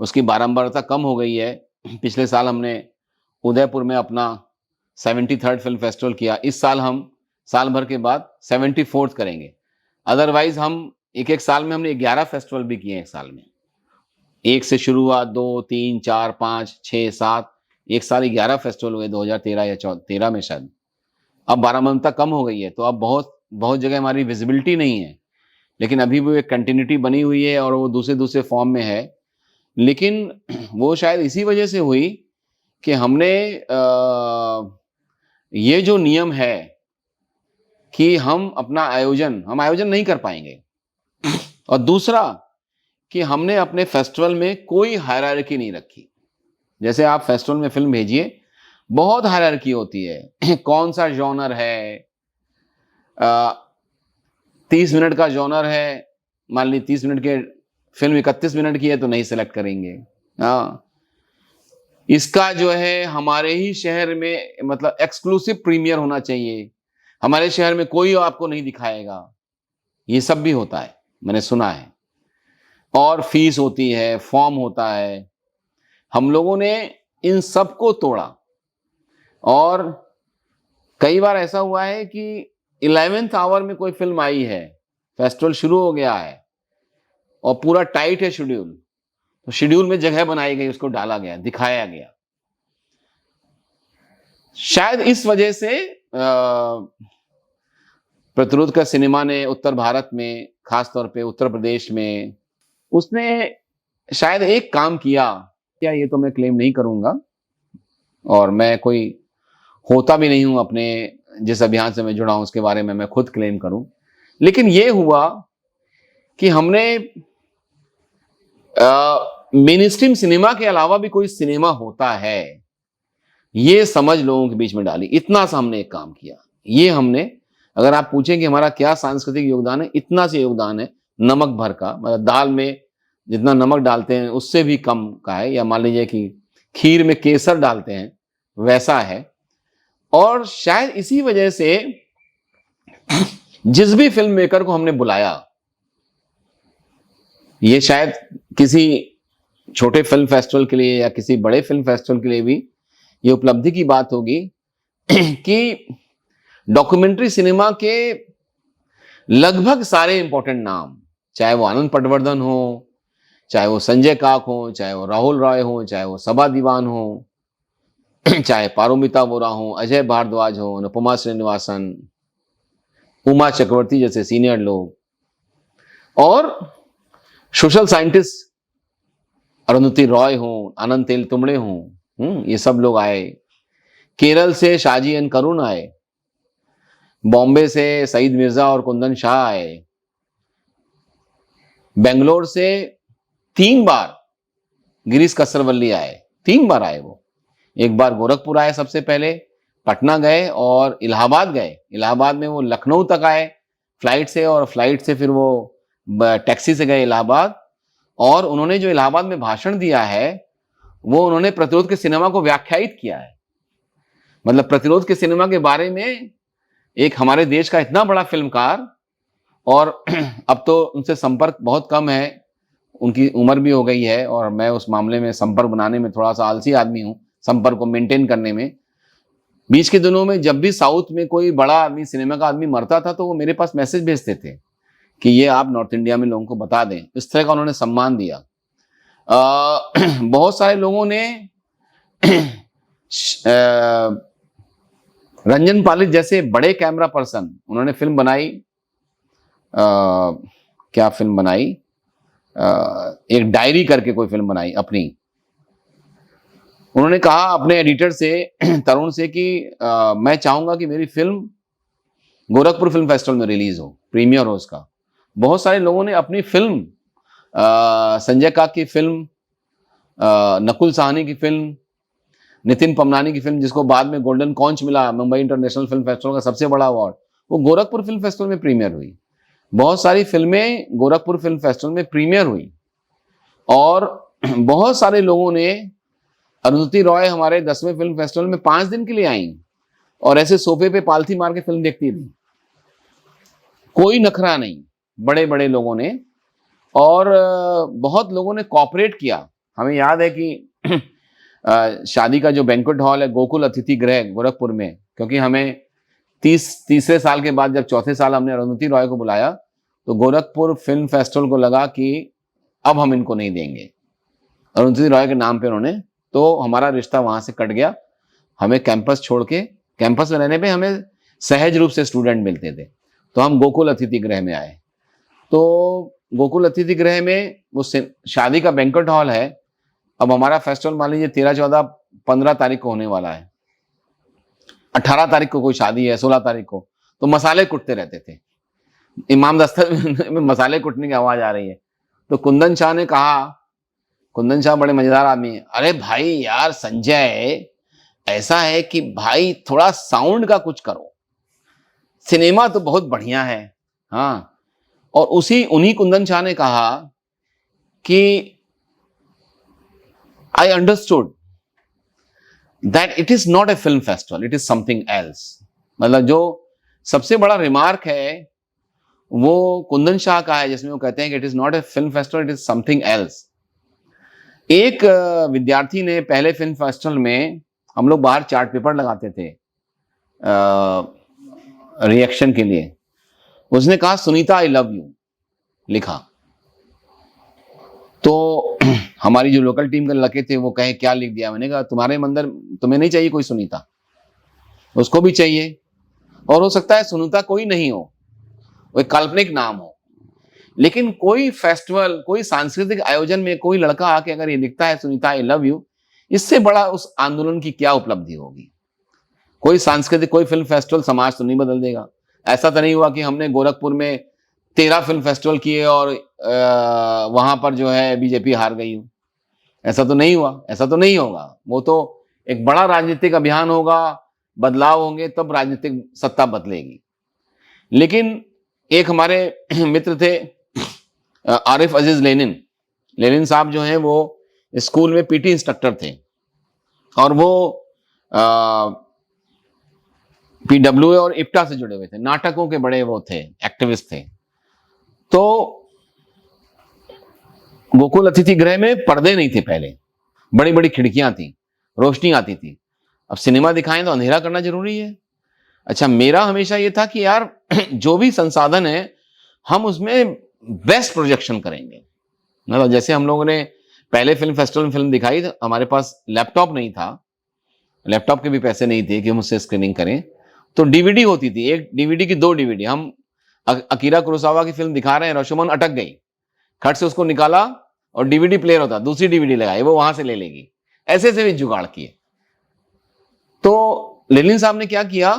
उसकी बारंबारता कम हो गई है। पिछले साल हमने उदयपुर में अपना 73rd फिल्म फेस्टिवल किया। इस साल हम साल भर के बाद 74th करेंगे। अदरवाइज़ हम एक-एक साल में हमने 11 फेस्टिवल भी किए हैं एक साल में। 1 से शुरू हुआ, 2, 3, 4, 5, 6, 7, एक साल 11 फेस्टिवल हुए 2013 या 13 में शायद। अब बारहमारता कम हो गई है, तो अब बहुत जगह हमारी विजिबिलिटी नहीं है, लेकिन अभी भी एक कंटिन्यूटी बनी हुई है और वो दूसरे फॉर्म में है। लेकिन वो शायद इसी वजह से हुई कि हमने ये जो नियम है कि हम आयोजन नहीं कर पाएंगे। और दूसरा कि हमने अपने फेस्टिवल में कोई हायरार्की नहीं रखी। जैसे आप फेस्टिवल में फिल्म भेजिए, बहुत हायरार्की होती है। कौन सा जॉनर है, 30 मिनट का जॉनर है, मान ली 30 मिनट के फिल्म 31 मिनट की है तो नहीं सेलेक्ट करेंगे। हाँ, इसका जो है हमारे ही शहर में मतलब एक्सक्लूसिव प्रीमियर होना चाहिए, हमारे शहर में कोई आपको नहीं दिखाएगा। ये सब भी होता है, मैंने सुना है। और फीस होती है, फॉर्म होता है। हम लोगों ने इन सब को तोड़ा और कई बार ऐसा हुआ है कि 11th आवर में कोई फिल्म आई है, फेस्टिवल शुरू हो गया है और पूरा टाइट है शेड्यूल, तो शेड्यूल में जगह बनाई गई, उसको डाला गया, दिखाया गया। शायद इस वजह से प्रतिरोध का सिनेमा ने उत्तर भारत में, खास तौर पे उत्तर प्रदेश में, उसने शायद एक काम किया, क्या ये तो मैं क्लेम नहीं करूंगा और मैं कोई होता भी नहीं हूं अपने जिस अभियान से मैं जुड़ा हूं उसके बारे में मैं खुद क्लेम करूं, लेकिन ये हुआ कि हमने मेन स्ट्रीम सिनेमा के अलावा भी कोई सिनेमा होता है, ये समझ लोगों के बीच में डाली। इतना सा हमने एक काम किया। ये हमने, अगर आप पूछें कि हमारा क्या सांस्कृतिक योगदान है, इतना से योगदान है, नमक भर का, मतलब दाल में जितना नमक डालते हैं उससे भी कम का है, या मान लीजिए कि खीर में केसर डालते हैं वैसा है। और शायद इसी वजह से जिस भी फिल्म मेकर को हमने बुलाया, ये शायद किसी छोटे फिल्म फेस्टिवल के लिए या किसी बड़े फिल्म फेस्टिवल के लिए भी ये उपलब्धि की बात होगी कि डॉक्यूमेंट्री सिनेमा के लगभग सारे इंपॉर्टेंट नाम, चाहे वो आनंद पटवर्धन हो, चाहे वो संजय काक हो, चाहे वो राहुल रॉय हो, चाहे वो सबा दीवान हो, चाहे पारोमिता वोरा हो, अजय भारद्वाज हो, अनुपमा श्रीनिवासन, उमा चक्रवर्ती जैसे सीनियर लोग, और सोशल साइंटिस्ट अरुंधति रॉय हो, आनंद तेलतुंबड़े हो, ये सब लोग आए। केरल से शाजी एन करुण आए, बॉम्बे से सईद मिर्जा और कुंदन शाह आए, बेंगलोर से 3 बार गिरीश कसरवल्ली आए, 3 बार आए वो। एक बार गोरखपुर आए सबसे पहले, पटना गए और इलाहाबाद गए। इलाहाबाद में वो लखनऊ तक आए फ्लाइट से, और फ्लाइट से फिर वो टैक्सी से गए इलाहाबाद। और उन्होंने जो इलाहाबाद में भाषण दिया है वो उन्होंने प्रतिरोध के सिनेमा को व्याख्यायित किया है। मतलब प्रतिरोध के सिनेमा के बारे में एक हमारे देश का इतना बड़ा फिल्मकार, और अब तो उनसे संपर्क बहुत कम है, उनकी उम्र भी हो गई है, और मैं उस मामले में संपर्क बनाने में थोड़ा सा आलसी आदमी हूं, संपर्क को मेंटेन करने में। बीच के दिनों में जब भी साउथ में कोई बड़ा आदमी, सिनेमा का आदमी मरता था, तो वो मेरे पास मैसेज भेजते थे कि ये आप नॉर्थ इंडिया में लोगों को बता दें। इस तरह का उन्होंने सम्मान दिया। बहुत सारे लोगों ने रंजन पालित जैसे बड़े कैमरा पर्सन, उन्होंने फिल्म बनाई, क्या फिल्म बनाई, एक डायरी करके कोई फिल्म बनाई अपनी। उन्होंने कहा अपने एडिटर से, तरुण से, कि मैं चाहूंगा कि मेरी फिल्म गोरखपुर फिल्म फेस्टिवल में रिलीज हो, प्रीमियर हो उसका। बहुत सारे लोगों ने अपनी फिल्म, संजय काक की फिल्म, नकुल साहनी की फिल्म, नितिन पमनानी की फिल्म, जिसको बाद में गोल्डन कॉन्च मिला मुंबई इंटरनेशनल फिल्म फेस्टिवल का सबसे बड़ा अवार्ड, वो गोरखपुर फिल्म फेस्टिवल में प्रीमियर हुई। बहुत सारी फिल्में गोरखपुर फिल्म फेस्टिवल में प्रीमियर हुई और बहुत सारे लोगों ने, अरुंधति रॉय हमारे 10वें फिल्म फेस्टिवल में 5 दिन के लिए आई और ऐसे सोफे पे पालथी मार के फिल्म देखती थी, कोई नखरा नहीं, बड़े बड़े लोगों ने। और बहुत लोगों ने कॉपरेट किया। हमें याद है कि शादी का जो बैंक्वेट हॉल है गोकुल अतिथि गृह गोरखपुर में, क्योंकि हमें तीसरे साल के बाद जब चौथे साल हमने अरुंधति रॉय को बुलाया तो गोरखपुर फिल्म फेस्टिवल को लगा कि अब हम इनको नहीं देंगे अरुंधति रॉय के नाम पे उन्होंने, तो हमारा रिश्ता वहां से कट गया। हमें कैंपस छोड़ के, कैंपस में रहने पे हमें सहज रूप से स्टूडेंट मिलते थे, तो हम गोकुल अतिथि गृह में आए। तो गोकुल अतिथि गृह में वो शादी का बैंक्वेट हॉल है। अब हमारा फेस्टिवल मान लीजिए 13, 14, 15 तारीख को होने वाला है, 18 तारीख को कोई शादी है, 16 तारीख को, तो मसाले कुटते रहते थे। इमाम दस्तक में मसाले कुटने की आवाज आ रही है, तो कुंदन शाह ने कहा, कुंदन शाह बड़े मजेदार आदमी है, अरे भाई यार संजय, ऐसा है कि भाई थोड़ा साउंड का कुछ करो, सिनेमा तो बहुत बढ़िया है। हाँ, और उन्हीं कुंदन शाह ने कहा कि I understood that it is not a film festival, it is something else. मतलब जो सबसे बड़ा रिमार्क है वो कुंदन शाह का है, जिसमें वो कहते हैं कि it is not a film festival, it is something else. एक विद्यार्थी ने पहले फिल्म फेस्टिवल में, हम लोग बाहर चार्ट पेपर लगाते थे रिएक्शन के लिए, उसने कहा सुनीता आई लव यू लिखा। तो हमारी जो लोकल टीम के लड़के थे वो कहे क्या लिख दिया। मैंने कहा तुम्हारे अंदर, तुम्हें नहीं चाहिए कोई सुनीता, उसको भी चाहिए, और हो सकता है सुनीता कोई नहीं हो, वो एक काल्पनिक नाम हो, लेकिन कोई फेस्टिवल, कोई सांस्कृतिक आयोजन में कोई लड़का आके अगर ये लिखता है सुनीता आई लव यू, इससे बड़ा उस आंदोलन की क्या उपलब्धि होगी। कोई सांस्कृतिक, कोई फिल्म फेस्टिवल समाज तो नहीं बदल देगा। ऐसा तो नहीं हुआ कि हमने गोरखपुर में 13 फिल्म फेस्टिवल किए और वहां पर जो है बीजेपी हार गई हो, ऐसा तो नहीं हुआ, ऐसा तो नहीं होगा। वो तो एक बड़ा राजनीतिक अभियान होगा, बदलाव होंगे, तब राजनीतिक सत्ता बदलेगी। लेकिन एक हमारे मित्र थे आरिफ अजीज लेनिन साहब, जो हैं वो स्कूल में पीटी इंस्ट्रक्टर थे और वो पीडब्ल्यूए और इप्टा से जुड़े हुए थे, नाटकों के बड़े वो थे, एक्टिविस्ट थे। तो गोकुल अतिथि गृह में पर्दे नहीं थे पहले, बड़ी बड़ी खिड़कियां थी, रोशनी आती थी। अब सिनेमा दिखाएं तो अंधेरा करना जरूरी है। अच्छा, मेरा हमेशा ये था कि यार जो भी संसाधन है हम उसमें बेस्ट प्रोजेक्शन करेंगे। मतलब जैसे हम लोगों ने पहले फिल्म फेस्टिवल में फिल्म दिखाई, तो हमारे पास लैपटॉप नहीं था, लैपटॉप के भी पैसे नहीं थे कि हम उससे स्क्रीनिंग करें, तो डीवीडी होती थी, एक डीवीडी की 2 डीवीडी। हम अकीरा कुरोसावा की फिल्म दिखा रहे हैं, रशोमन अटक गई, खट से उसको निकाला और डीवीडी प्लेयर होता, दूसरी डीवीडी लगाई, वो वहां से ले लेगी। ऐसे ऐसे भी जुगाड़ किए। तो लेनिन साहब ने क्या किया,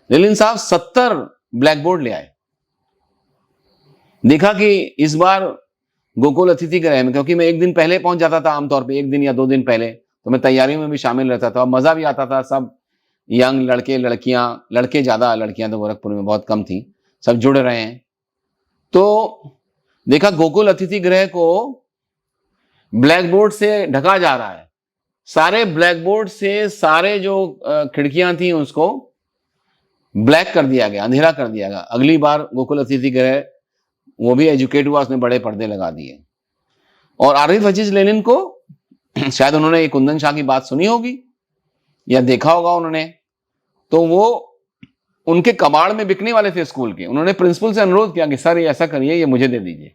लेनिन साहब 70 ब्लैक बोर्ड ले आए। देखा कि इस बार गोकुल अतिथि गृह में, क्योंकि मैं एक दिन पहले पहुंच जाता था आमतौर पे, 1 दिन या 2 दिन पहले, तो मैं तैयारियों में भी शामिल रहता था, मजा भी आता था। सब यंग लड़के लड़कियां, लड़के ज्यादा, लड़कियां तो गोरखपुर में बहुत कम थी, सब जुड़ रहे हैं। तो देखा गोकुल अतिथि गृह को ब्लैक बोर्ड से ढका जा रहा है, सारे ब्लैक बोर्ड से सारे जो खिड़कियां थी उसको ब्लैक कर दिया गया, अंधेरा कर दिया गया। अगली बार गोकुल अतिथि गृह वो भी एजुकेट हुआ, उसने बड़े पर्दे लगा दिए। और आरिफ अजीज लेनिन को शायद उन्होंने कुंदन शाह की बात सुनी होगी या देखा होगा उन्होंने, तो वो उनके कबाड़ में बिकने वाले थे स्कूल के। उन्होंने प्रिंसिपल से अनुरोध किया कि सर ये ऐसा करिए, ये मुझे दे दीजिए,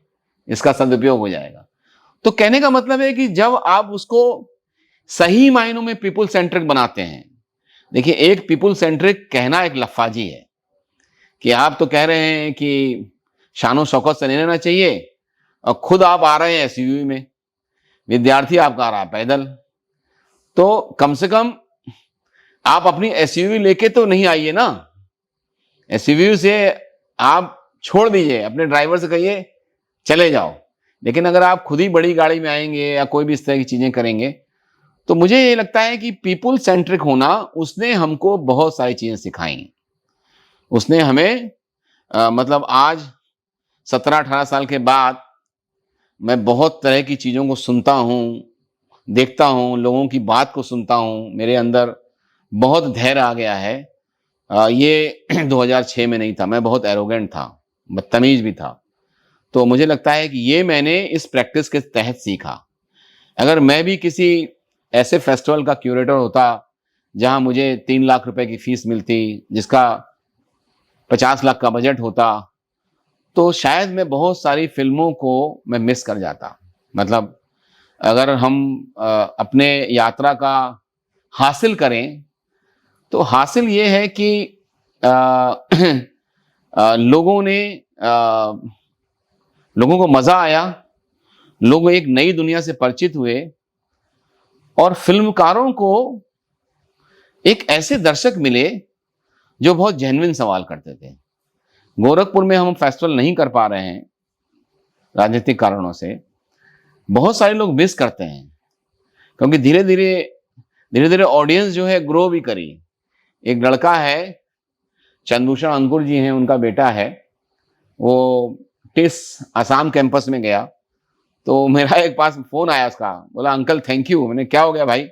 इसका सदुपयोग हो जाएगा। तो कहने का मतलब है कि जब आप उसको सही मायनों में पीपुल सेंट्रिक बनाते हैं, देखिए एक पीपुल सेंट्रिक कहना एक लफाजी है कि आप तो कह रहे हैं कि शानो शौकत से नहीं रहना चाहिए, और खुद आप आ रहे हैं एसयूवी में, विद्यार्थी आपका आ रहा है पैदल, तो कम से कम आप अपनी एसयूवी लेके तो नहीं आइए ना। एसयूवी से आप छोड़ दीजिए, अपने ड्राइवर से कहिए चले जाओ। लेकिन अगर आप खुद ही बड़ी गाड़ी में आएंगे या कोई भी इस तरह की चीजें करेंगे तो मुझे ये लगता है कि पीपल सेंट्रिक होना, उसने हमको बहुत सारी चीज़ें सिखाई। उसने हमें मतलब आज 17-18 साल के बाद मैं बहुत तरह की चीज़ों को सुनता हूँ, देखता हूँ, लोगों की बात को सुनता हूँ, मेरे अंदर बहुत धैर्य आ गया है। ये 2006 में नहीं था, मैं बहुत एरोगेंट था, बदतमीज़ भी था। तो मुझे लगता है कि ये मैंने इस प्रैक्टिस के तहत सीखा। अगर मैं भी किसी ऐसे फेस्टिवल का क्यूरेटर होता, जहाँ मुझे 3 लाख रुपए की फीस मिलती, जिसका 50 लाख का बजट होता, तो शायद मैं बहुत सारी फ़िल्मों को मैं मिस कर जाता। मतलब अगर हम अपने यात्रा का हासिल करें, तो हासिल ये है कि अ, लोगों ने लोगों को मज़ा आया, लोग एक नई दुनिया से परिचित हुए और फ़िल्मकारों को एक ऐसे दर्शक मिले, जो बहुत जेन्युइन सवाल करते थे। गोरखपुर में हम फेस्टिवल नहीं कर पा रहे हैं, राजनीतिक कारणों से। बहुत सारे लोग मिस करते हैं, क्योंकि धीरे-धीरे ऑडियंस जो है ग्रो भी करी। एक लड़का है, चंद्रभूषण अंकुर जी हैं, उनका बेटा है, वो टिस असम कैंपस में गया, तो मेरा एक पास फ़ोन आया उसका, बोला अंकल थैंक यू। मैंने क्या हो गया भाई?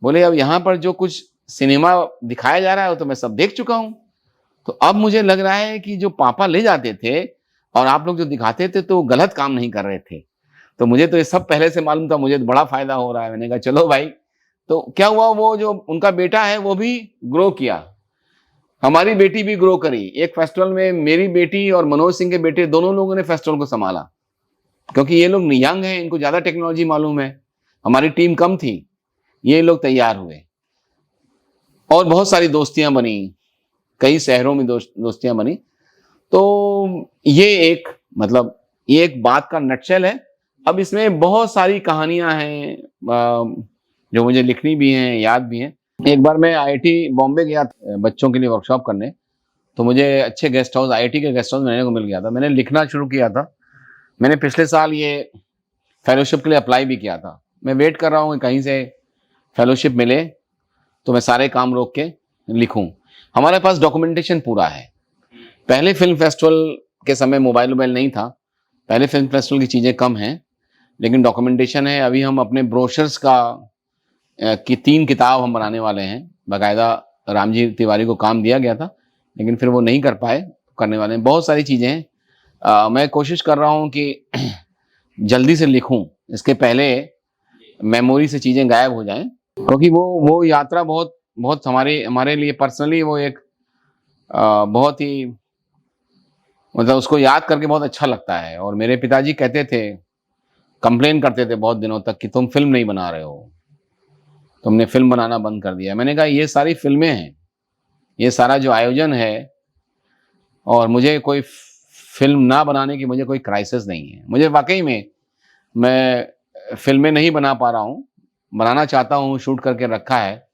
बोले अब यहाँ पर जो कुछ सिनेमा दिखाया जा रहा है, वो तो मैं सब देख चुका हूँ। तो अब मुझे लग रहा है कि जो पापा ले जाते थे और आप लोग जो दिखाते थे, तो वो गलत काम नहीं कर रहे थे। तो मुझे तो ये सब पहले से मालूम था, मुझे तो बड़ा फ़ायदा हो रहा है। मैंने कहा चलो भाई। तो क्या हुआ, वो जो उनका बेटा है, वो भी ग्रो किया। हमारी बेटी भी ग्रो करी। एक फेस्टिवल में मेरी बेटी और मनोज सिंह के बेटे, दोनों लोगों ने फेस्टिवल को सँभाला। क्योंकि ये लोग यंग हैं, इनको ज़्यादा टेक्नोलॉजी मालूम है। हमारी टीम कम थी, ये लोग तैयार हुए और बहुत सारी दोस्तियाँ बनी, कई शहरों में दोस्तियाँ बनी। तो ये एक मतलब ये एक बात का नटशेल है। अब इसमें बहुत सारी कहानियाँ हैं जो मुझे लिखनी भी हैं, याद भी हैं। एक बार मैं आईआईटी बॉम्बे गया था बच्चों के लिए वर्कशॉप करने, तो मुझे अच्छे गेस्ट हाउस, आईआईटी के गेस्ट हाउस में रहने को मिल गया था। मैंने लिखना शुरू किया था। मैंने पिछले साल ये फेलोशिप के लिए अप्लाई भी किया था। मैं वेट कर रहा हूँ कि कहीं से फेलोशिप मिले, तो मैं सारे काम रोक के लिखूँ। हमारे पास डॉक्यूमेंटेशन पूरा है। पहले फ़िल्म फेस्टिवल के समय मोबाइल-वोबाइल नहीं था। पहले फ़िल्म फेस्टिवल की चीज़ें कम हैं, लेकिन डॉक्यूमेंटेशन है। अभी हम अपने ब्रोशर्स की 3 किताब हम बनाने वाले हैं। बाकायदा रामजी तिवारी को काम दिया गया था, लेकिन फिर वो नहीं कर पाए, करने वाले हैं। बहुत सारी चीज़ें हैं। मैं कोशिश कर रहा हूँ कि जल्दी से लिखूँ, इसके पहले मेमोरी से चीज़ें गायब हो जाएँ, क्योंकि वो यात्रा बहुत बहुत हमारे लिए पर्सनली वो एक बहुत ही मतलब उसको याद करके बहुत अच्छा लगता है। और मेरे पिताजी कहते थे, कंप्लेन करते थे बहुत दिनों तक कि तुम फ़िल्म नहीं बना रहे हो, तुमने फ़िल्म बनाना बंद कर दिया है। मैंने कहा ये सारी फ़िल्में हैं, ये सारा जो आयोजन है, और मुझे कोई फ़िल्म ना बनाने की मुझे कोई क्राइसिस नहीं है। मुझे वाक़ई में मैं फ़िल्में नहीं बना पा रहा हूँ, बनाना चाहता हूँ, शूट करके रखा है।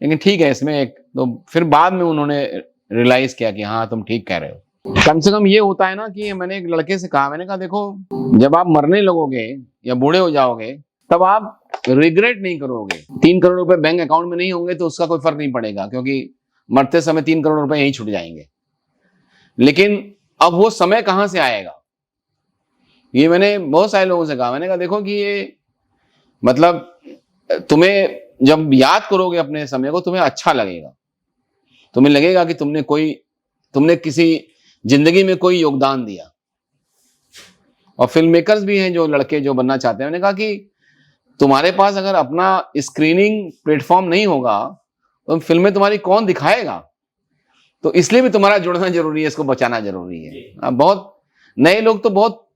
लेकिन ठीक है, इसमें एक तो फिर बाद में उन्होंने रियलाइज़ किया कि हाँ, तुम ठीक कह रहे हो। कम से कम ये होता है ना कि मैंने एक लड़के से कहा, मैंने कहा देखो, जब आप मरने लगोगे या बूढ़े हो जाओगे, तब आप रिग्रेट नहीं करोगे। 3 करोड़ रुपए बैंक अकाउंट में नहीं होंगे तो उसका कोई फ़र्क नहीं पड़ेगा, क्योंकि मरते समय 3 करोड़ रुपए यहीं छूट जाएँगे। लेकिन अब वो समय कहाँ से आएगा? ये मैंने बहुत सारे लोगों से कहा। मैंने कहा देखो कि ये मतलब तुम्हें जब याद करोगे अपने समय को, तुम्हें अच्छा लगेगा। तुम्हें लगेगा कि तुमने किसी ज़िंदगी में कोई योगदान दिया। और फ़िल्म मेकर्स भी हैं जो लड़के जो बनना चाहते हैं। मैंने कहा कि तुम्हारे पास अगर अपना स्क्रीनिंग प्लेटफ़ॉर्म नहीं होगा, तो फ़िल्में तुम्हारी कौन दिखाएगा? तो इसलिए भी तुम्हारा जुड़ना ज़रूरी है, इसको बचाना ज़रूरी है। बहुत नए लोग तो बहुत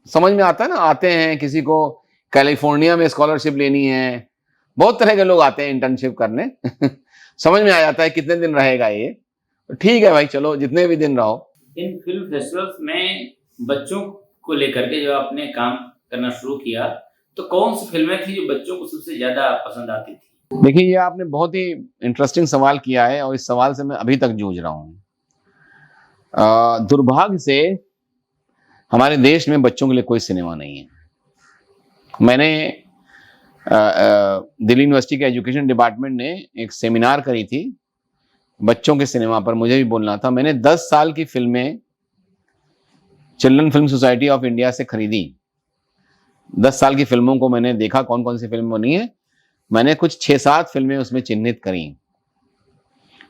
समझ में आता है ना, आते हैं, किसी को कैलिफ़ोर्निया में स्कॉलरशिप लेनी है, बहुत तरह के लोग आते हैं इंटर्नशिप करने। समझ में आ जाता है कितने दिन रहेगा ये। तो ठीक है भाई, चलो जितने भी दिन रहो। इन फिल्म फेस्टिवल्स में बच्चों को लेकर के जब आपने काम करना शुरू किया, तो कौन सी फिल्में थी जो बच्चों को सबसे ज़्यादा पसंद आती थी? देखिए, ये आपने बहुत ही इंटरेस्टिंग सवाल किया है और इस सवाल से मैं अभी तक जूझ रहा हूँ। दुर्भाग्य से हमारे देश में बच्चों के लिए कोई सिनेमा नहीं है। मैंने दिल्ली यूनिवर्सिटी के एजुकेशन डिपार्टमेंट ने एक सेमिनार करी थी बच्चों के सिनेमा पर, मुझे भी बोलना था। मैंने 10 साल की फिल्में children film society of India से खरीदी। 10 साल की फिल्मों को मैंने देखा कौन कौन सी फिल्म बनी है। मैंने कुछ 6-7 फिल्में उसमें चिन्हित करी,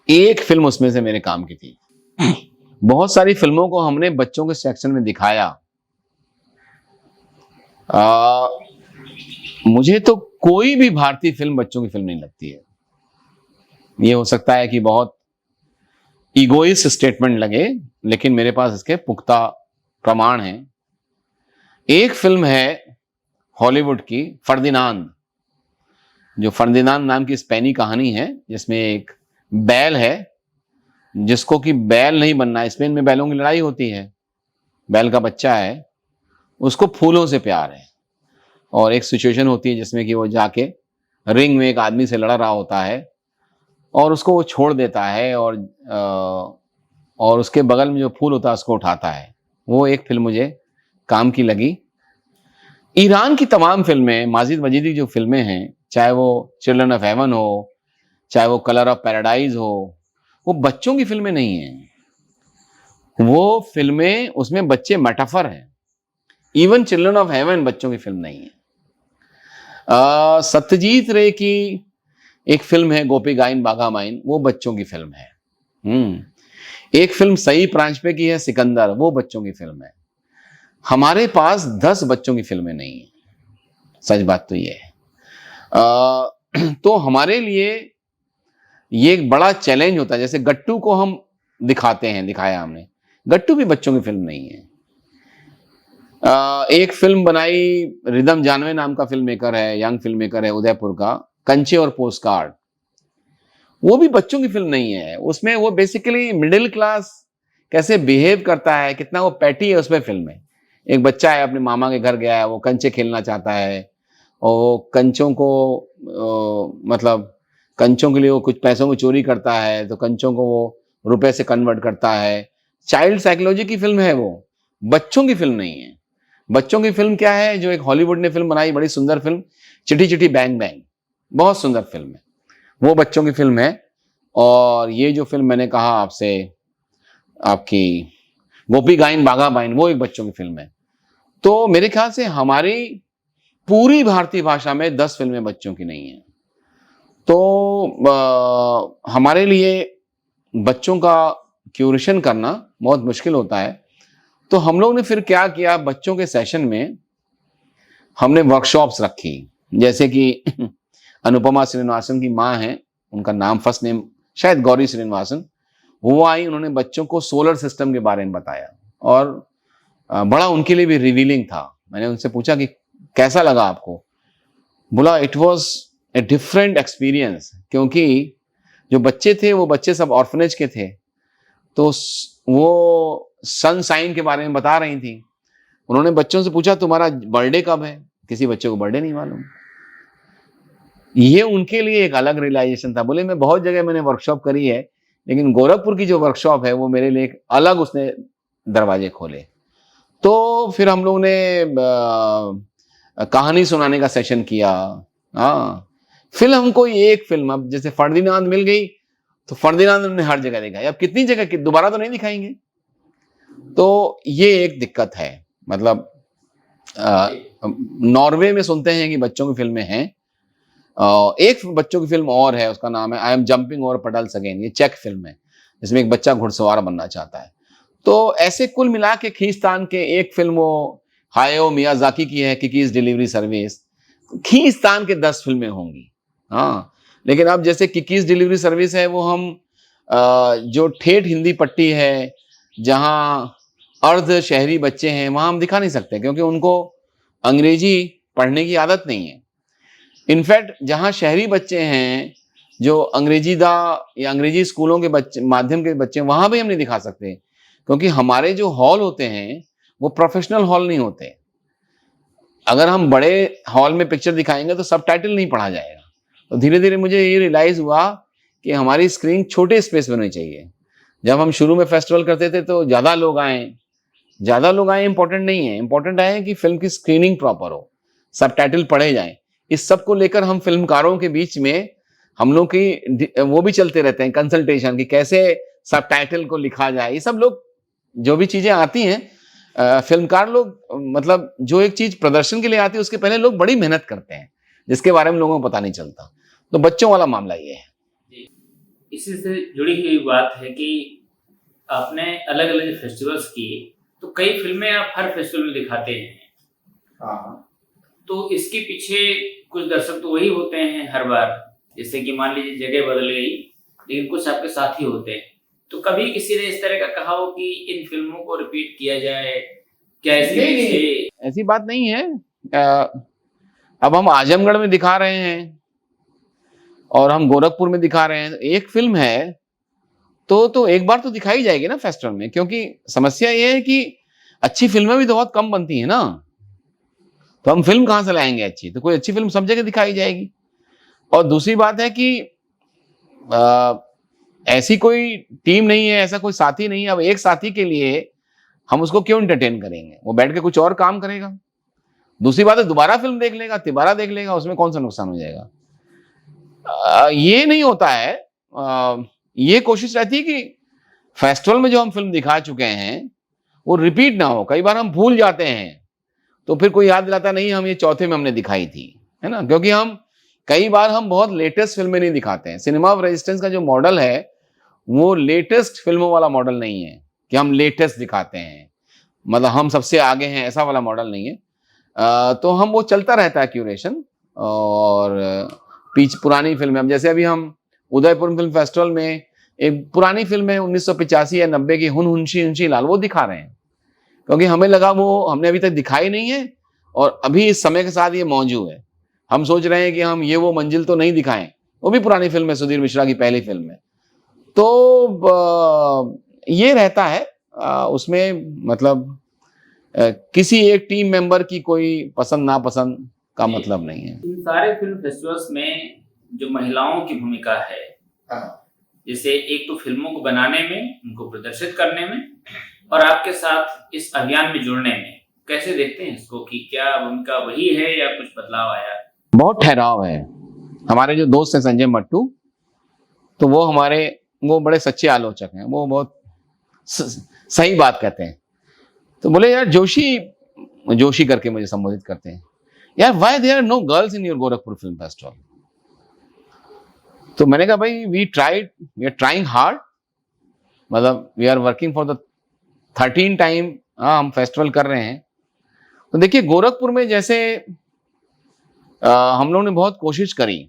एक फिल्म उसमें से मेरे काम की थी। बहुत सारी फिल्मों को हमने बच्चों के सेक्शन में दिखाया। मुझे तो कोई भी भारतीय फिल्म बच्चों की फिल्म नहीं लगती है। ये हो सकता है कि बहुत ईगोइस्ट स्टेटमेंट लगे, लेकिन मेरे पास इसके पुख्ता प्रमाण हैं। एक फिल्म है हॉलीवुड की, फर्दिनांद, जो फर्दिनांद नाम की स्पेनी कहानी है, जिसमें एक बैल है जिसको कि बैल नहीं बनना है। स्पेन में बैलों की लड़ाई होती है, बैल का बच्चा है, उसको फूलों से प्यार है, और एक सिचुएशन होती है जिसमें कि वो जाके रिंग में एक आदमी से लड़ रहा होता है और उसको वो छोड़ देता है, और उसके बगल में जो फूल होता है उसको उठाता है। वो एक फिल्म मुझे काम की लगी। ईरान की तमाम फिल्में, माजिद मजीदी जो फिल्में हैं, चाहे वो चिल्ड्रन ऑफ हेवन हो, चाहे वो कलर ऑफ पैराडाइज हो, वो बच्चों की फिल्में नहीं हैं। वो फिल्में, उसमें बच्चे मेटाफर हैं। इवन चिल्ड्रन ऑफ हेवन बच्चों की फिल्म नहीं है। सत्यजीत रे की एक फिल्म है गोपी गाइन बाघा माइन, वो बच्चों की फिल्म है। एक फिल्म सई प्रांजपे की है सिकंदर, वो बच्चों की फिल्म है। हमारे पास 10 बच्चों की फिल्में नहीं है, सच बात तो ये है। तो हमारे लिए ये एक बड़ा चैलेंज होता है। जैसे गट्टू को हम दिखाया हमने, गट्टू भी बच्चों की फिल्म नहीं है। एक फिल्म बनाई, रिदम जानवे नाम का फिल्म मेकर है, यंग फिल्म मेकर है उदयपुर का, कंचे और पोस्टकार्ड, वो भी बच्चों की फिल्म नहीं है। उसमें वो बेसिकली मिडिल क्लास कैसे बिहेव करता है, कितना वो पैटी है, उसमें फिल्म है। एक बच्चा है, अपने मामा के घर गया है, वो कंचे खेलना चाहता है, और वो कंचों को मतलब कंचों के लिए वो कुछ पैसों को चोरी करता है, तो कंचों को वो रुपए से कन्वर्ट करता है। चाइल्ड साइकोलॉजी की फिल्म है वो, बच्चों की फिल्म नहीं है। बच्चों की फिल्म क्या है, जो एक हॉलीवुड ने फिल्म बनाई, बड़ी सुंदर फिल्म, चिटी चिटी बैंग बैंग, बहुत सुंदर फिल्म है, वो बच्चों की फिल्म है। और ये जो फिल्म मैंने कहा आपसे, आपकी गोपी गाइन बाघा बाइन, वो एक बच्चों की फिल्म है। तो मेरे ख्याल से हमारी पूरी भारतीय भाषा में 10 फिल्में बच्चों की नहीं है। तो हमारे लिए बच्चों का क्यूरेशन करना बहुत मुश्किल होता है। तो हम लोग ने फिर क्या किया, बच्चों के सेशन में हमने वर्कशॉप्स रखी। जैसे कि अनुपमा श्रीनिवासन की माँ हैं, उनका नाम फर्स्ट नेम शायद गौरी श्रीनिवासन, वो आई, उन्होंने बच्चों को सोलर सिस्टम के बारे में बताया, और बड़ा उनके लिए भी रिवीलिंग था। मैंने उनसे पूछा कि कैसा लगा आपको, बोला it was a different experience, क्योंकि जो बच्चे थे वो बच्चे सब ऑर्फनेज के थे, तो वो सन साइन के बारे में बता रही थी। उन्होंने बच्चों से पूछा तुम्हारा बर्थडे कब है, किसी बच्चे को बर्थडे नहीं मालूम। ये उनके लिए एक अलग रियलाइजेशन था। बोले मैं बहुत जगह मैंने वर्कशॉप करी है, लेकिन गोरखपुर की जो वर्कशॉप है वो मेरे लिए एक अलग उसने दरवाजे खोले। तो फिर हम लोग ने कहानी सुनाने का सेशन किया। हाँ, फिल्म कोई एक फिल्म, अब जैसे फर्दिनांद मिल गई तो फर्दिनांद हमने हर जगह दिखाई, अब कितनी जगह दोबारा तो नहीं दिखाएंगे। तो ये एक दिक्कत है। मतलब नॉर्वे में सुनते हैं कि बच्चों की फिल्में हैं। एक बच्चों की फिल्म और है, उसका नाम है I am jumping over puddles again, ये चेक फिल्म है, जिसमें एक बच्चा घुड़सवार बनना चाहता है। तो ऐसे कुल मिला के खींचतान के एक फिल्म वो हायो मियाजाकी की है, किकीज डिलीवरी सर्विस, खींचतान के 10 फिल्में होंगी। हाँ, लेकिन अब जैसे किकीज डिलीवरी सर्विस है, वो हम जो ठेठ हिंदी पट्टी है, जहाँ अर्ध शहरी बच्चे हैं, वहां हम दिखा नहीं सकते, क्योंकि उनको अंग्रेजी पढ़ने की आदत नहीं है। इनफैक्ट जहाँ शहरी बच्चे हैं, जो अंग्रेजीदा या अंग्रेजी स्कूलों के बच्चे, माध्यम के बच्चे, वहां भी हम नहीं दिखा सकते, क्योंकि हमारे जो हॉल होते हैं वो प्रोफेशनल हॉल नहीं होते। अगर हम बड़े हॉल में पिक्चर दिखाएंगे तो सबटाइटल नहीं पढ़ा जाएगा। तो धीरे धीरे मुझे ये रियलाइज हुआ कि हमारी स्क्रीन छोटे स्पेस में होनी चाहिए। जब हम शुरू में फेस्टिवल करते थे तो ज़्यादा लोग आए इंपॉर्टेंट नहीं है, इंपॉर्टेंट है कि फिल्म की स्क्रीनिंग प्रॉपर हो, सबटाइटल पढ़े जाएं। इस सब को लेकर हम फिल्मकारों के बीच में हम लोग की वो भी चलते रहते हैं कंसल्टेशन कि कैसे सबटाइटल को लिखा जाए। ये सब लोग जो भी चीजें आती हैं फिल्मकार लोग मतलब जो एक चीज प्रदर्शन के लिए आती है उसके पहले लोग बड़ी मेहनत करते हैं जिसके बारे में लोगों को पता नहीं चलता। तो बच्चों वाला मामला ये है। इसी से जुड़ी हुई बात है कि आपने अलग अलग फेस्टिवल्स किए, तो कई फिल्में आप हर फेस्टिवल में दिखाते हैं। हाँ। तो इसके पीछे कुछ दर्शक तो वही होते हैं हर बार, जैसे कि मान लीजिए जगह बदल गई लेकिन कुछ आपके साथी होते हैं। तो कभी किसी ने इस तरह का कहा हो कि इन फिल्मों को रिपीट किया जाए, क्या इसके पीछे? ऐसी बात नहीं है। अब हम आजमगढ़ में दिखा रहे हैं और हम गोरखपुर में दिखा रहे हैं, एक फिल्म है तो एक बार तो दिखाई जाएगी ना फेस्टिवल में, क्योंकि समस्या ये है कि अच्छी फिल्में भी तो बहुत कम बनती है ना, तो हम फिल्म कहां से लाएंगे अच्छी? तो कोई अच्छी फिल्म सब जगह दिखाई जाएगी। और दूसरी बात है कि ऐसी कोई टीम नहीं है, ऐसा कोई साथी नहीं है। अब एक साथी के लिए हम उसको क्यों एंटरटेन करेंगे? वो बैठ के कुछ और काम करेगा। दूसरी बात है दोबारा फिल्म देख लेगा, तिबारा देख लेगा, उसमें कौन सा नुकसान हो जाएगा? ये नहीं होता है। ये कोशिश रहती है कि फेस्टिवल में जो हम फिल्म दिखा चुके हैं वो रिपीट ना हो। कई बार हम भूल जाते हैं तो फिर कोई याद दिलाता नहीं हम ये चौथे में हमने दिखाई थी, है ना? क्योंकि हम कई बार हम बहुत लेटेस्ट फिल्में नहीं दिखाते हैं। सिनेमा ऑफ रेजिस्टेंस का जो मॉडल है वो लेटेस्ट फिल्मों वाला मॉडल नहीं है कि हम लेटेस्ट दिखाते हैं, मतलब हम सबसे आगे हैं, ऐसा वाला मॉडल नहीं है। तो हम वो चलता रहता है क्यूरेशन। और पुरानी फिल्में, जैसे अभी हम उदयपुर फिल्म फेस्टिवल में एक पुरानी फिल्म है 1985 या 90 की, हुन हुंशी हुंशी लाल, वो दिखा रहे हैं क्योंकि हमें लगा वो हमने अभी तक दिखाई नहीं है और अभी इस समय के साथ ये मौजूद है। हम सोच रहे हैं कि हम ये वो मंजिल तो नहीं दिखाएं। वो भी पुरानी फिल्म है, सुधीर मिश्रा की पहली फिल्म है। तो ये रहता है उसमें, मतलब किसी एक टीम मेंबर की कोई पसंद नापसंद का मतलब नहीं है। इन सारे फिल्म फेस्टिवल्स में जो महिलाओं की भूमिका है, जैसे एक तो फिल्मों को बनाने में, उनको प्रदर्शित करने में, और आपके साथ इस अभियान में जुड़ने में, कैसे देखते हैं इसको कि क्या भूमिका वही है या कुछ बदलाव आया? बहुत ठहराव है। हमारे जो दोस्त हैं संजय मट्टू, तो वो बड़े सच्चे आलोचक हैं, वो बहुत सही बात कहते हैं। तो बोले यार जोशी करके मुझे संबोधित करते हैं, यार why there are no girls in your Gorakhpur film festival? तो मैंने कहा भाई वी आर ट्राइंग हार्ड, मतलब we are working for the 13 time हम फेस्टिवल कर रहे हैं। तो देखिए गोरखपुर में जैसे हम लोगों ने बहुत कोशिश करी,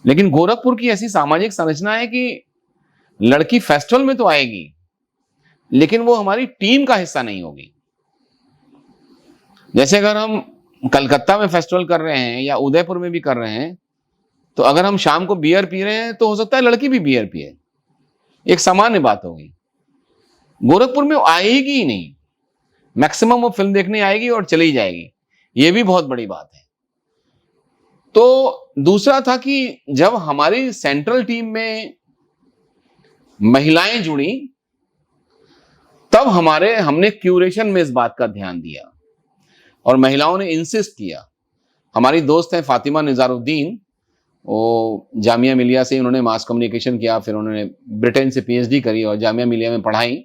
लेकिन गोरखपुर की ऐसी सामाजिक संरचना है कि लड़की फेस्टिवल में तो आएगी लेकिन वो हमारी टीम का हिस्सा नहीं होगी। जैसे अगर हम कलकत्ता में फेस्टिवल कर रहे हैं या उदयपुर में भी कर रहे हैं, तो अगर हम शाम को बियर पी रहे हैं तो हो सकता है लड़की भी बियर पिए, एक सामान्य बात होगी। गोरखपुर में वो आएगी ही नहीं, मैक्सिमम वो फिल्म देखने आएगी और चली जाएगी, ये भी बहुत बड़ी बात है। तो दूसरा था कि जब हमारी सेंट्रल टीम में महिलाएं जुड़ी तब हमने क्यूरेशन में इस बात का ध्यान दिया और महिलाओं ने इंसिस्ट किया। हमारी दोस्त हैं फातिमा निजारुद्दीन, वो जामिया मिलिया से उन्होंने मास कम्युनिकेशन किया, फिर उन्होंने ब्रिटेन से पीएचडी करी और जामिया मिलिया में पढ़ाई।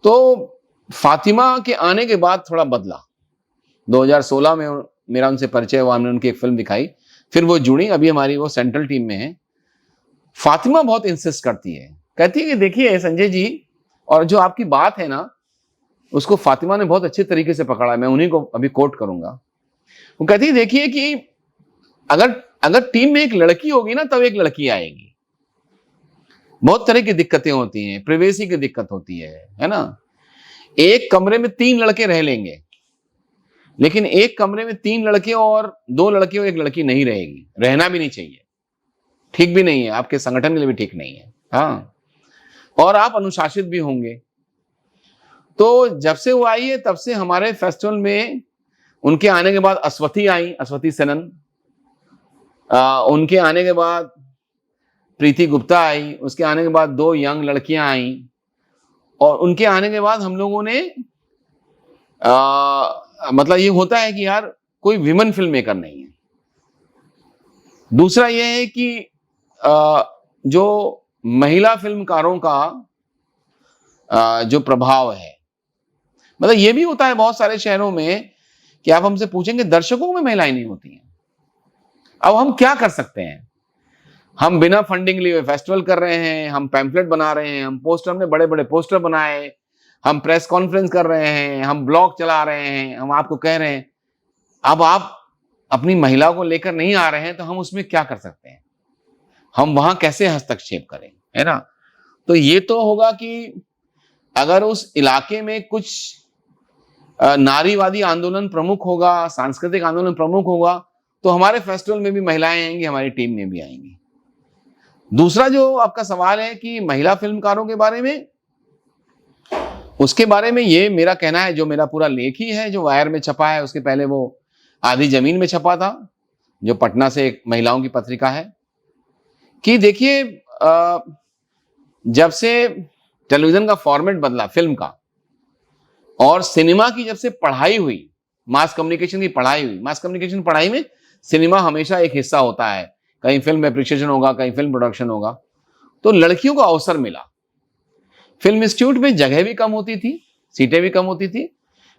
तो फातिमा के आने के बाद थोड़ा बदला। 2016 में मेरा उनसे परिचय हुआ, हमने उनकी एक फिल्म दिखाई, फिर वो जुड़ी, अभी हमारी वो सेंट्रल टीम में है। फातिमा बहुत इंसिस्ट करती है, कहती है कि देखिए संजय जी, और जो आपकी बात है ना उसको फातिमा ने बहुत अच्छे तरीके से पकड़ा है, मैं उन्हीं को अभी कोट करूंगा। वो कहती है देखिए कि अगर टीम में एक लड़की होगी ना तब एक लड़की आएगी। बहुत तरह की दिक्कतें होती हैं, प्रिवेसी की दिक्कत होती है ना। एक कमरे में 3 लड़के रह लेंगे, लेकिन एक कमरे में 3 लड़के और 2 लड़के और 1 लड़की नहीं रहेगी, रहना भी नहीं चाहिए, ठीक भी नहीं है, आपके संगठन के लिए भी ठीक नहीं है। हाँ, और आप अनुशासित भी होंगे। तो जब से वो आई है तब से हमारे फेस्टिवल में उनके आने के बाद अस्वथी आई, अस्वथी सेनन, उनके आने के बाद प्रीति गुप्ता आई, उसके आने के बाद 2 यंग लड़कियां आई, और उनके आने के बाद हम लोगों ने मतलब ये होता है कि यार कोई विमेन फिल्म मेकर नहीं है। दूसरा यह है कि जो महिला फिल्मकारों का जो प्रभाव है, मतलब ये भी होता है बहुत सारे शहरों में कि आप हमसे पूछेंगे दर्शकों में महिलाएं नहीं होती हैं। अब हम क्या कर सकते हैं? हम बिना फंडिंग लिए फेस्टिवल कर रहे हैं, हम पैम्फलेट बना रहे हैं, हम पोस्टर, हमने बड़े बड़े पोस्टर बनाए, हम प्रेस कॉन्फ्रेंस कर रहे हैं, हम ब्लॉग चला रहे हैं, हम आपको कह रहे हैं। अब आप अपनी महिला को लेकर नहीं आ रहे हैं तो हम उसमें क्या कर सकते हैं? हम वहां कैसे हस्तक्षेप करें, है ना? तो ये तो होगा कि अगर उस इलाके में कुछ नारीवादी आंदोलन प्रमुख होगा, सांस्कृतिक आंदोलन प्रमुख होगा, तो हमारे फेस्टिवल में भी महिलाएं आएंगी, हमारी टीम में भी आएंगी। दूसरा जो आपका सवाल है कि महिला फिल्मकारों के बारे में, उसके बारे में ये मेरा कहना है, जो मेरा पूरा लेख ही है जो वायर में छपा है, उसके पहले वो आधी जमीन में छपा था, जो पटना से एक महिलाओं की पत्रिका है, कि देखिए जब से टेलीविजन का फॉर्मेट बदला फिल्म का, और सिनेमा की जब से पढ़ाई हुई, मास कम्युनिकेशन की पढ़ाई हुई, मास कम्युनिकेशन पढ़ाई में सिनेमा हमेशा एक हिस्सा होता है, कहीं फिल्म एप्रिसिएशन होगा, कहीं फिल्म प्रोडक्शन होगा, तो लड़कियों को अवसर मिला। फिल्म इंस्टीट्यूट में जगह भी कम होती थी, सीटें भी कम होती थी,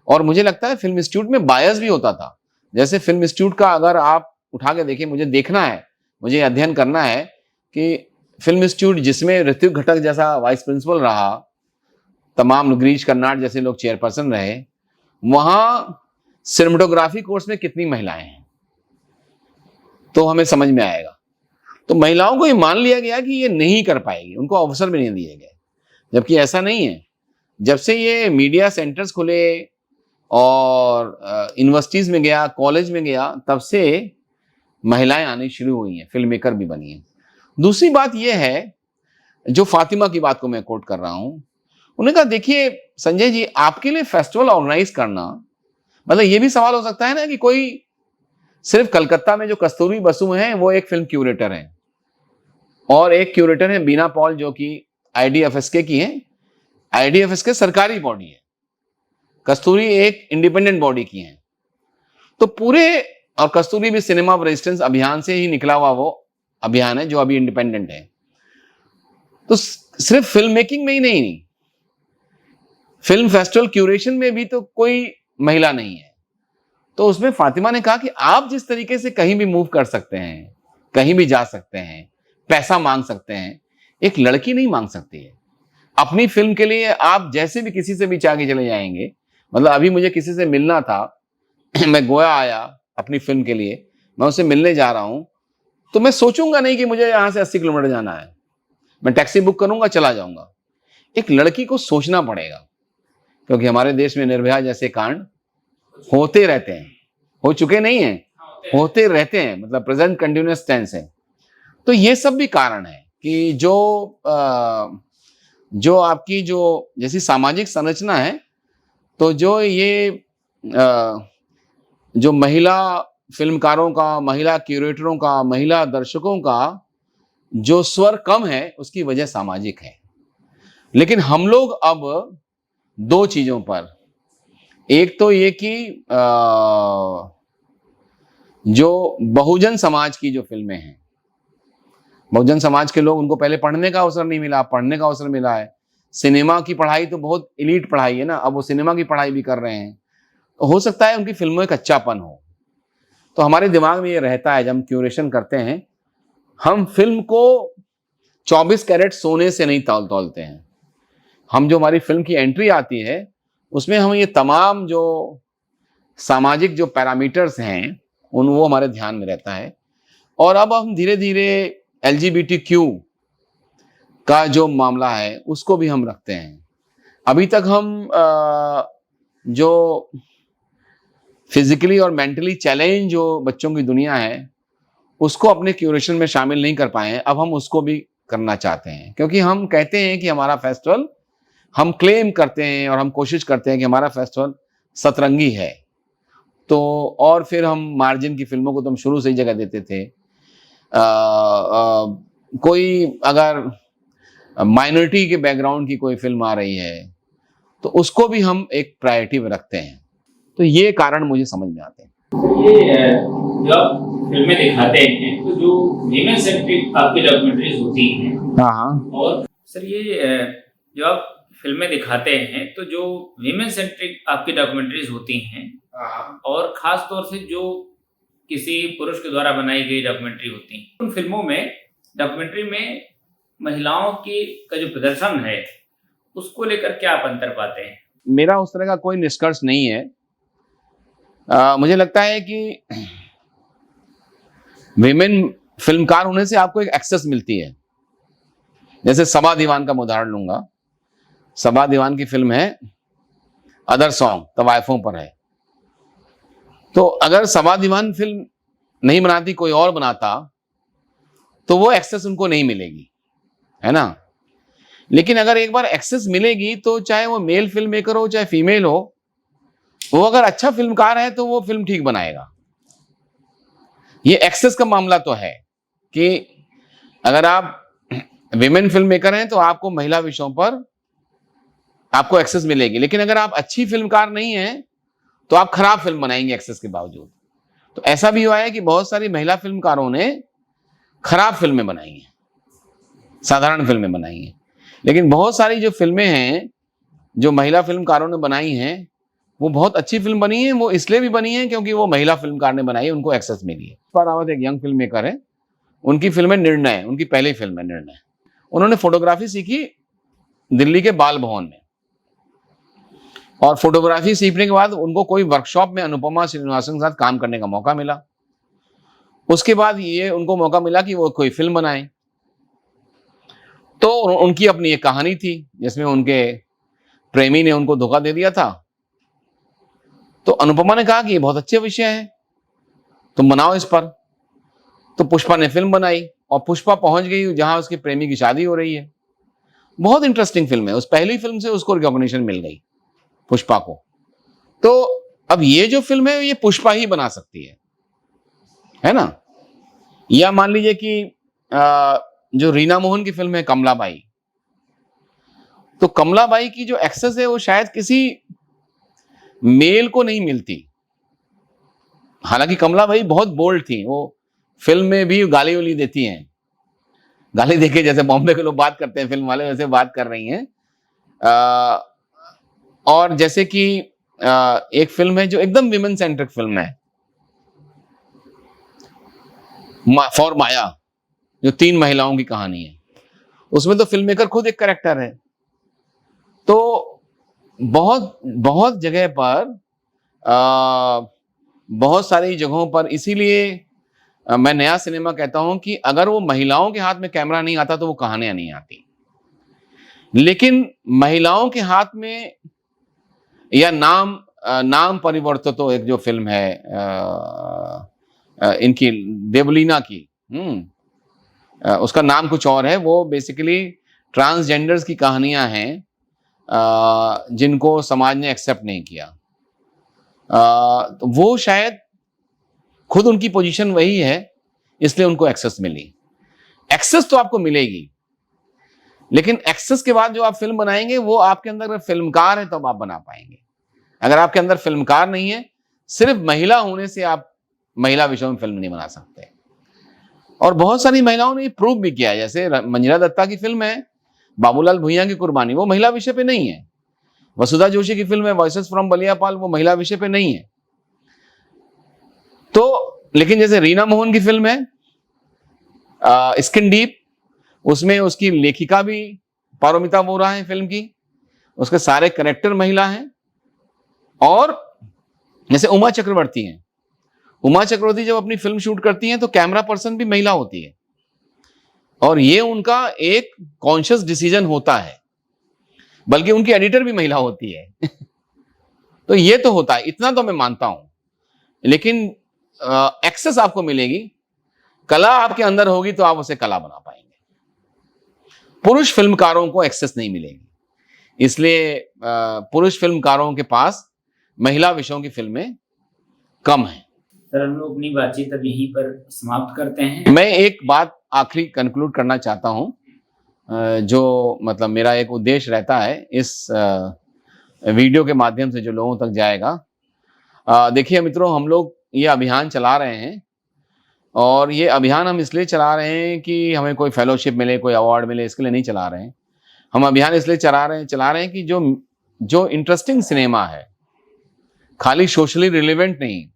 और मुझे लगता है फिल्म इंस्टीट्यूट में बायस भी होता था। जैसे फिल्म इंस्टीट्यूट का अगर आप उठा के देखिए, मुझे देखना है, मुझे अध्ययन करना है कि फिल्म इंस्टीट्यूट जिसमें ऋत्विक घटक जैसा वाइस प्रिंसिपल रहा, तमाम गिरीश कर्नाड जैसे लोग चेयरपर्सन रहे, वहां सिनेमेटोग्राफी कोर्स में कितनी महिलाएं हैं, तो हमें समझ में आएगा। तो महिलाओं को ये मान लिया गया कि ये नहीं कर पाएगी, उनको अवसर भी नहीं दिए गए, जबकि ऐसा नहीं है। जब से ये मीडिया सेंटर्स खुले और यूनिवर्सिटीज में गया, कॉलेज में गया, तब से महिलाएं आनी शुरू हुई हैं, फिल्म मेकर भी बनी हैं। दूसरी बात यह है, जो फातिमा की बात को मैं कोट कर रहा हूं, उन्होंने कहा देखिए संजय जी, आपके लिए फेस्टिवल ऑर्गेनाइज करना, मतलब ये भी सवाल हो सकता है ना कि कोई सिर्फ कलकत्ता में जो कस्तूरी बसु हैं वो एक फिल्म क्यूरेटर हैं, और एक क्यूरेटर है बीना पॉल जो कि आईडीएफएसके की है। आईडीएफएसके सरकारी बॉडी है, कस्तूरी एक इंडिपेंडेंट बॉडी की है। तो पूरे, और कस्तूरी भी सिनेमा ऑफ रेजिस्टेंस अभियान से ही निकला हुआ वो अभियान है जो अभी इंडिपेंडेंट है। तो सिर्फ फिल्म मेकिंग में ही नहीं, फिल्म फेस्टिवल क्यूरेशन में भी तो कोई महिला नहीं है। तो उसमें फातिमा ने कहा कि आप जिस तरीके से कहीं भी मूव कर सकते हैं, कहीं भी जा सकते हैं, पैसा मांग सकते हैं, एक लड़की नहीं मांग सकती है। अपनी फिल्म के लिए आप जैसे भी किसी से भी चाह के चले जाएंगे, मतलब अभी मुझे किसी से मिलना था मैं गोवा आया अपनी फिल्म के लिए, मैं उससे मिलने जा रहा हूं, तो मैं सोचूंगा नहीं कि मुझे यहां से 80 किलोमीटर जाना है, मैं टैक्सी बुक करूंगा, चला जाऊंगा। एक लड़की को सोचना पड़ेगा, क्योंकि हमारे देश में निर्भया जैसे कांड होते रहते हैं, हो चुके नहीं हैं, होते रहते हैं, मतलब प्रेजेंट कंटिन्यूअस टेंस है। तो ये सब भी कारण है कि जो आपकी जो जैसी सामाजिक संरचना है, तो जो ये जो महिला फिल्मकारों का, महिला क्यूरेटरों का, महिला दर्शकों का जो स्वर कम है, उसकी वजह सामाजिक है। लेकिन हम लोग अब दो चीजों पर, एक तो ये कि जो बहुजन समाज की जो फिल्में हैं, बहुजन समाज के लोग, उनको पहले पढ़ने का अवसर नहीं मिला, पढ़ने का अवसर मिला है। सिनेमा की पढ़ाई तो बहुत एलीट पढ़ाई है ना, अब वो सिनेमा की पढ़ाई भी कर रहे हैं, तो हो सकता है उनकी फिल्मों में कच्चापन हो। तो हमारे दिमाग में ये रहता है, जब हम क्यूरेशन करते हैं, हम फिल्म को 24 कैरेट सोने से नहीं तौलते हैं। हम जो हमारी फिल्म की एंट्री आती है, उसमें हम ये तमाम जो सामाजिक जो पैरामीटर्स हैं, वो हमारे ध्यान में रहता है। और अब हम धीरे धीरे LGBTQ का जो मामला है उसको भी हम रखते हैं। अभी तक हम जो फिजिकली और मेंटली चैलेंज जो बच्चों की दुनिया है, उसको अपने क्यूरेशन में शामिल नहीं कर पाए हैं। अब हम उसको भी करना चाहते हैं, क्योंकि हम कहते हैं कि हमारा फेस्टिवल, हम क्लेम करते हैं और हम कोशिश करते हैं कि हमारा फेस्टिवल सतरंगी है। तो और फिर हम मार्जिन की फिल्मों को तो हम शुरू से ही जगह देते थे। कोई अगर माइनॉरिटी के बैकग्राउंड की कोई फिल्म आ रही है, तो उसको भी हम एक प्रायोरिटी में रखते हैं। तो ये कारण मुझे समझ में आते हैं। ये जो आप फिल्में दिखाते हैं तो जो वीमेन सेंट्रिक आपकी डॉक्यूमेंट्रीज होती हैं, हाँ हाँ, और सर ये जो आप फिल्में दिखाते हैं तो जो वीमेन सेंट्रिक आपकी डॉक्यूमेंट्रीज होती हैं, और खास तौर से जो किसी पुरुष के द्वारा बनाई गई डॉक्यूमेंट्री होती हैं, उन फिल्मों में डॉक्यूमेंट्री में महिलाओं की का जो प्रदर्शन है उसको लेकर क्या आप अंतर पाते हैं? मेरा उस तरह का कोई निष्कर्ष नहीं है। मुझे लगता है कि विमेन फिल्मकार होने से आपको एक एक्सेस मिलती है। जैसे सबा दीवान का मैं उदाहरण लूंगा। सबा दीवान की फिल्म है अदर सॉन्ग, तवायफों पर है। तो अगर सबा दीवान फिल्म नहीं बनाती, कोई और बनाता, तो वो एक्सेस उनको नहीं मिलेगी, है ना। लेकिन अगर एक बार एक्सेस मिलेगी तो चाहे वो मेल फिल्म मेकर हो चाहे फीमेल हो, वो अगर अच्छा फिल्मकार है तो वो फिल्म ठीक बनाएगा। ये एक्सेस का मामला तो है कि अगर आप विमेन फिल्म मेकर हैं तो आपको महिला विषयों पर आपको एक्सेस मिलेगी। लेकिन अगर आप अच्छी फिल्मकार नहीं हैं तो आप खराब फिल्म बनाएंगे एक्सेस के बावजूद। तो ऐसा भी हुआ है कि बहुत सारी महिला फिल्मकारों ने खराब फिल्में बनाई हैं, साधारण फिल्में बनाई हैं। लेकिन बहुत सारी जो फिल्में हैं जो महिला फिल्मकारों ने बनाई हैं वो बहुत अच्छी फिल्म बनी है। वो इसलिए भी बनी है क्योंकि वो महिला फिल्मकार ने बनाई है, उनको एक्सेस मिली है। पुष्पा रावत एक यंग फिल्म मेकर है, उनकी फिल्म है निर्णय, उनकी पहली फिल्म है निर्णय। उन्होंने फोटोग्राफी सीखी दिल्ली के बाल भवन में, और फोटोग्राफी सीखने के बाद उनको कोई वर्कशॉप में अनुपमा श्रीनिवासन के साथ काम करने का मौका मिला। उसके बाद ये उनको मौका मिला कि वो कोई फिल्म बनाए। तो उनकी अपनी एक कहानी थी जिसमें उनके प्रेमी ने उनको धोखा दे दिया था। तो अनुपमा ने कहा कि ये बहुत अच्छे विषय है, तुम बनाओ इस पर। तो पुष्पा ने फिल्म बनाई और पुष्पा पहुंच गई जहां उसके प्रेमी की शादी हो रही है। बहुत इंटरेस्टिंग फिल्म है। उस पहली फिल्म से उसको रिकॉग्निशन मिल गई, पुष्पा को। तो अब ये जो फिल्म है ये पुष्पा ही बना सकती है ना। या मान लीजिए कि जो रीना मोहन की फिल्म है कमलाबाई, तो कमलाबाई की जो एक्सेस है वो शायद किसी मेल को नहीं मिलती। हालांकि कमलाबाई बहुत बोल्ड थी, वो फिल्म में भी गाली वाली देती हैं, गाली देके जैसे बॉम्बे के लोग बात करते हैं फिल्म वाले, वैसे बात कर रही हैं। और जैसे कि एक फिल्म है जो एकदम विमेन सेंट्रिक फिल्म है, फॉर माया, जो 3 महिलाओं की कहानी है। उसमें तो फिल्म मेकर खुद एक कैरेक्टर है। तो बहुत बहुत जगह पर बहुत सारी जगहों पर, इसीलिए मैं नया सिनेमा कहता हूं कि अगर वो महिलाओं के हाथ में कैमरा नहीं आता तो वो कहानियां नहीं आती। लेकिन महिलाओं के हाथ में, या नाम परिवर्तितो एक जो फिल्म है इनकी देवलीना की, उसका नाम कुछ और है। वो बेसिकली ट्रांसजेंडर्स की कहानियां हैं जिनको समाज ने एक्सेप्ट नहीं किया। तो वो शायद खुद उनकी पोजीशन वही है, इसलिए उनको एक्सेस मिली। एक्सेस तो आपको मिलेगी, लेकिन एक्सेस के बाद जो आप फिल्म बनाएंगे वो आपके अंदर अगर फिल्मकार है तब आप बना पाएंगे। अगर आपके अंदर फिल्मकार नहीं है, सिर्फ महिला होने से आप महिला विषयों में फिल्म नहीं बना सकते। और बहुत सारी महिलाओं ने प्रूव भी किया है। जैसे मंजिला दत्ता की फिल्म है बाबूलाल भुइयां की कुर्बानी, वो महिला विषय पे नहीं है। वसुधा जोशी की फिल्म है वॉइसेस फ्रॉम बलियापाल, वो महिला विषय पे नहीं है। तो लेकिन जैसे रीना मोहन की फिल्म है स्किन डीप, उसमें उसकी लेखिका भी पारोमिता वोरा है फिल्म की, उसके सारे कैरेक्टर महिला हैं। और जैसे उमा चक्रवर्ती हैं, उमा चक्रवर्ती जब अपनी फिल्म शूट करती हैं तो कैमरा पर्सन भी महिला होती है, और ये उनका एक कॉन्शियस डिसीजन होता है, बल्कि उनकी एडिटर भी महिला होती है। तो ये तो होता है, इतना तो मैं मानता हूं। लेकिन एक्सेस आपको मिलेगी, कला आपके अंदर होगी तो आप उसे कला बना पाएंगे। पुरुष फिल्मकारों को एक्सेस नहीं मिलेगी, इसलिए पुरुष फिल्मकारों के पास महिला विषयों की फिल्में कम हैं। सर, हम लोग अपनी बातचीत अब यहीं पर समाप्त करते हैं। मैं एक बात आखिरी कंक्लूड करना चाहता हूं, जो मतलब मेरा एक उद्देश्य रहता है इस वीडियो के माध्यम से जो लोगों तक जाएगा। देखिए मित्रों, हम लोग ये अभियान चला रहे हैं और ये अभियान हम इसलिए चला रहे हैं कि हमें कोई फेलोशिप मिले, कोई अवार्ड मिले, इसके लिए नहीं चला रहे हैं। हम अभियान इसलिए चला रहे हैं कि जो इंटरेस्टिंग सिनेमा है, खाली सोशली रिलेवेंट नहीं,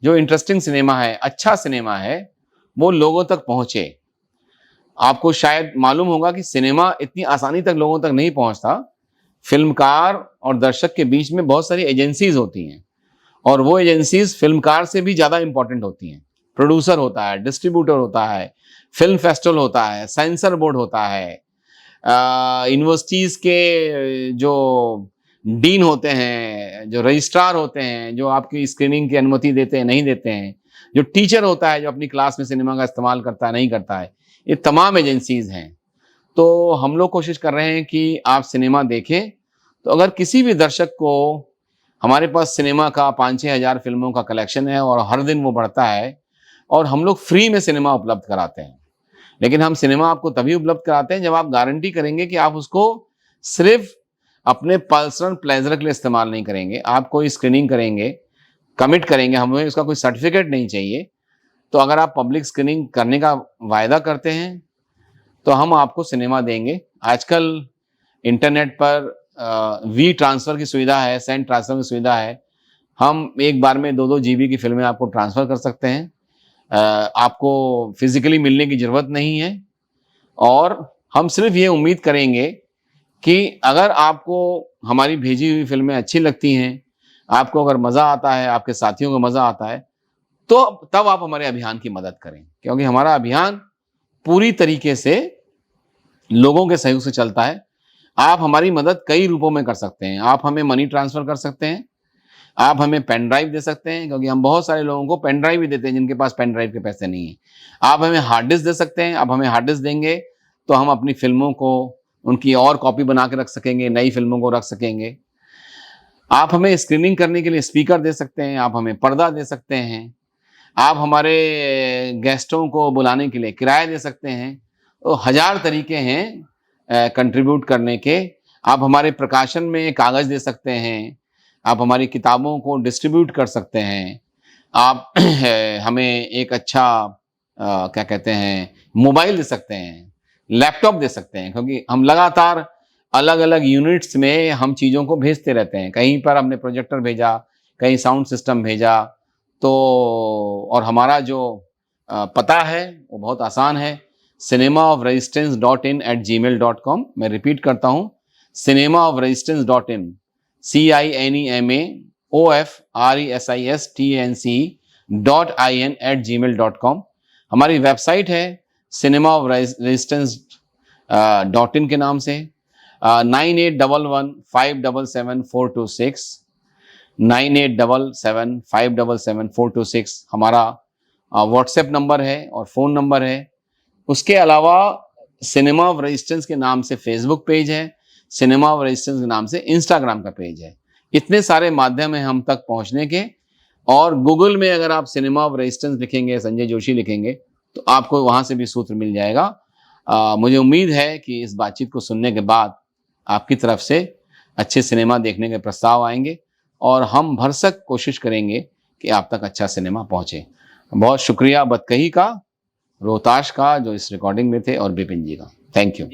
जो इंटरेस्टिंग सिनेमा है, अच्छा सिनेमा है, वो लोगों तक पहुंचे। आपको शायद मालूम होगा कि सिनेमा इतनी आसानी तक लोगों तक नहीं पहुंचता। फिल्मकार और दर्शक के बीच में बहुत सारी एजेंसीज होती हैं और वो एजेंसीज फिल्मकार से भी ज़्यादा इंपॉर्टेंट होती हैं। प्रोड्यूसर होता है, डिस्ट्रीब्यूटर होता है, फिल्म फेस्टिवल होता है, सेंसर बोर्ड होता है, यूनिवर्सिटीज़ के जो डीन होते हैं, जो रजिस्ट्रार होते हैं, जो आपकी स्क्रीनिंग की अनुमति देते हैं, नहीं देते हैं, जो टीचर होता है, जो अपनी क्लास में सिनेमा का इस्तेमाल करता है, नहीं करता है, ये तमाम एजेंसीज हैं। तो हम लोग कोशिश कर रहे हैं कि आप सिनेमा देखें। तो अगर किसी भी दर्शक को, हमारे पास सिनेमा का 5-6 हज़ार फिल्मों का कलेक्शन है और हर दिन वो बढ़ता है और हम लोग फ्री में सिनेमा उपलब्ध कराते हैं। लेकिन हम सिनेमा आपको तभी उपलब्ध कराते हैं जब आप गारंटी करेंगे कि आप उसको सिर्फ अपने पर्सनल प्लेजर के लिए इस्तेमाल नहीं करेंगे। आप कोई स्क्रीनिंग करेंगे, कमिट करेंगे, हमें उसका कोई सर्टिफिकेट नहीं चाहिए। तो अगर आप पब्लिक स्क्रीनिंग करने का वायदा करते हैं तो हम आपको सिनेमा देंगे। आजकल इंटरनेट पर वी ट्रांसफ़र की सुविधा है, सेंड ट्रांसफ़र की सुविधा है। हम एक बार में 2-2 जीबी की फिल्में आपको ट्रांसफ़र कर सकते हैं। आपको फिजिकली मिलने की ज़रूरत नहीं है और हम सिर्फ ये उम्मीद करेंगे कि अगर आपको हमारी भेजी हुई फिल्में अच्छी लगती हैं, आपको अगर मज़ा आता है, आपके साथियों को मज़ा आता है, तो तब आप हमारे अभियान की मदद करें। क्योंकि हमारा अभियान पूरी तरीके से लोगों के सहयोग से चलता है। आप हमारी मदद कई रूपों में कर सकते हैं। आप हमें मनी ट्रांसफ़र कर सकते हैं, आप हमें पेन ड्राइव दे सकते हैं, क्योंकि हम बहुत सारे लोगों को पेन ड्राइव भी देते हैं जिनके पास पेन ड्राइव के पैसे नहीं हैं। आप हमें हार्ड डिस्क दे सकते हैं, आप हमें हार्ड डिस्क देंगे तो हम अपनी फ़िल्मों को, उनकी और कॉपी बना के रख सकेंगे, नई फ़िल्मों को रख सकेंगे। आप हमें स्क्रीनिंग करने के लिए स्पीकर दे सकते हैं, आप हमें पर्दा दे सकते हैं, आप हमारे गेस्टों को बुलाने के लिए किराया दे सकते हैं। तो हज़ार तरीके हैं कंट्रीब्यूट करने के। आप हमारे प्रकाशन में कागज़ दे सकते हैं, आप हमारी किताबों को डिस्ट्रीब्यूट कर सकते हैं, आप हमें एक अच्छा क्या कहते हैं, मोबाइल दे सकते हैं, लैपटॉप दे सकते हैं, क्योंकि हम लगातार अलग-अलग यूनिट्स में हम चीज़ों को भेजते रहते हैं। कहीं पर हमने प्रोजेक्टर भेजा, कहीं साउंड सिस्टम भेजा। तो और हमारा जो पता है वो बहुत आसान है, cinemaofresistance.in@gmail.com। मैं रिपीट करता हूँ, cinemaofresistance.in, cinemaofresistance.in@gmail.com। हमारी वेबसाइट है cinemaofresistance.in के नाम से। 9811577426 9877577426 हमारा व्हाट्सएप नंबर है और फ़ोन नंबर है। उसके अलावा सिनेमा ऑफ रेजिस्टेंस के नाम से फेसबुक पेज है, सिनेमा ऑफ रेजिस्टेंस के नाम से इंस्टाग्राम का पेज है। इतने सारे माध्यम हैं हम तक पहुंचने के। और गूगल में अगर आप सिनेमा ऑफ रेजिस्टेंस लिखेंगे, संजय जोशी लिखेंगे, तो आपको वहां से भी सूत्र मिल जाएगा। मुझे उम्मीद है कि इस बातचीत को सुनने के बाद आपकी तरफ से अच्छे सिनेमा देखने के प्रस्ताव आएंगे और हम भरसक कोशिश करेंगे कि आप तक अच्छा सिनेमा पहुंचे। बहुत शुक्रिया बतकही का, रोहताश का, जो इस रिकॉर्डिंग में थे, और बिपिन जी का। Thank you.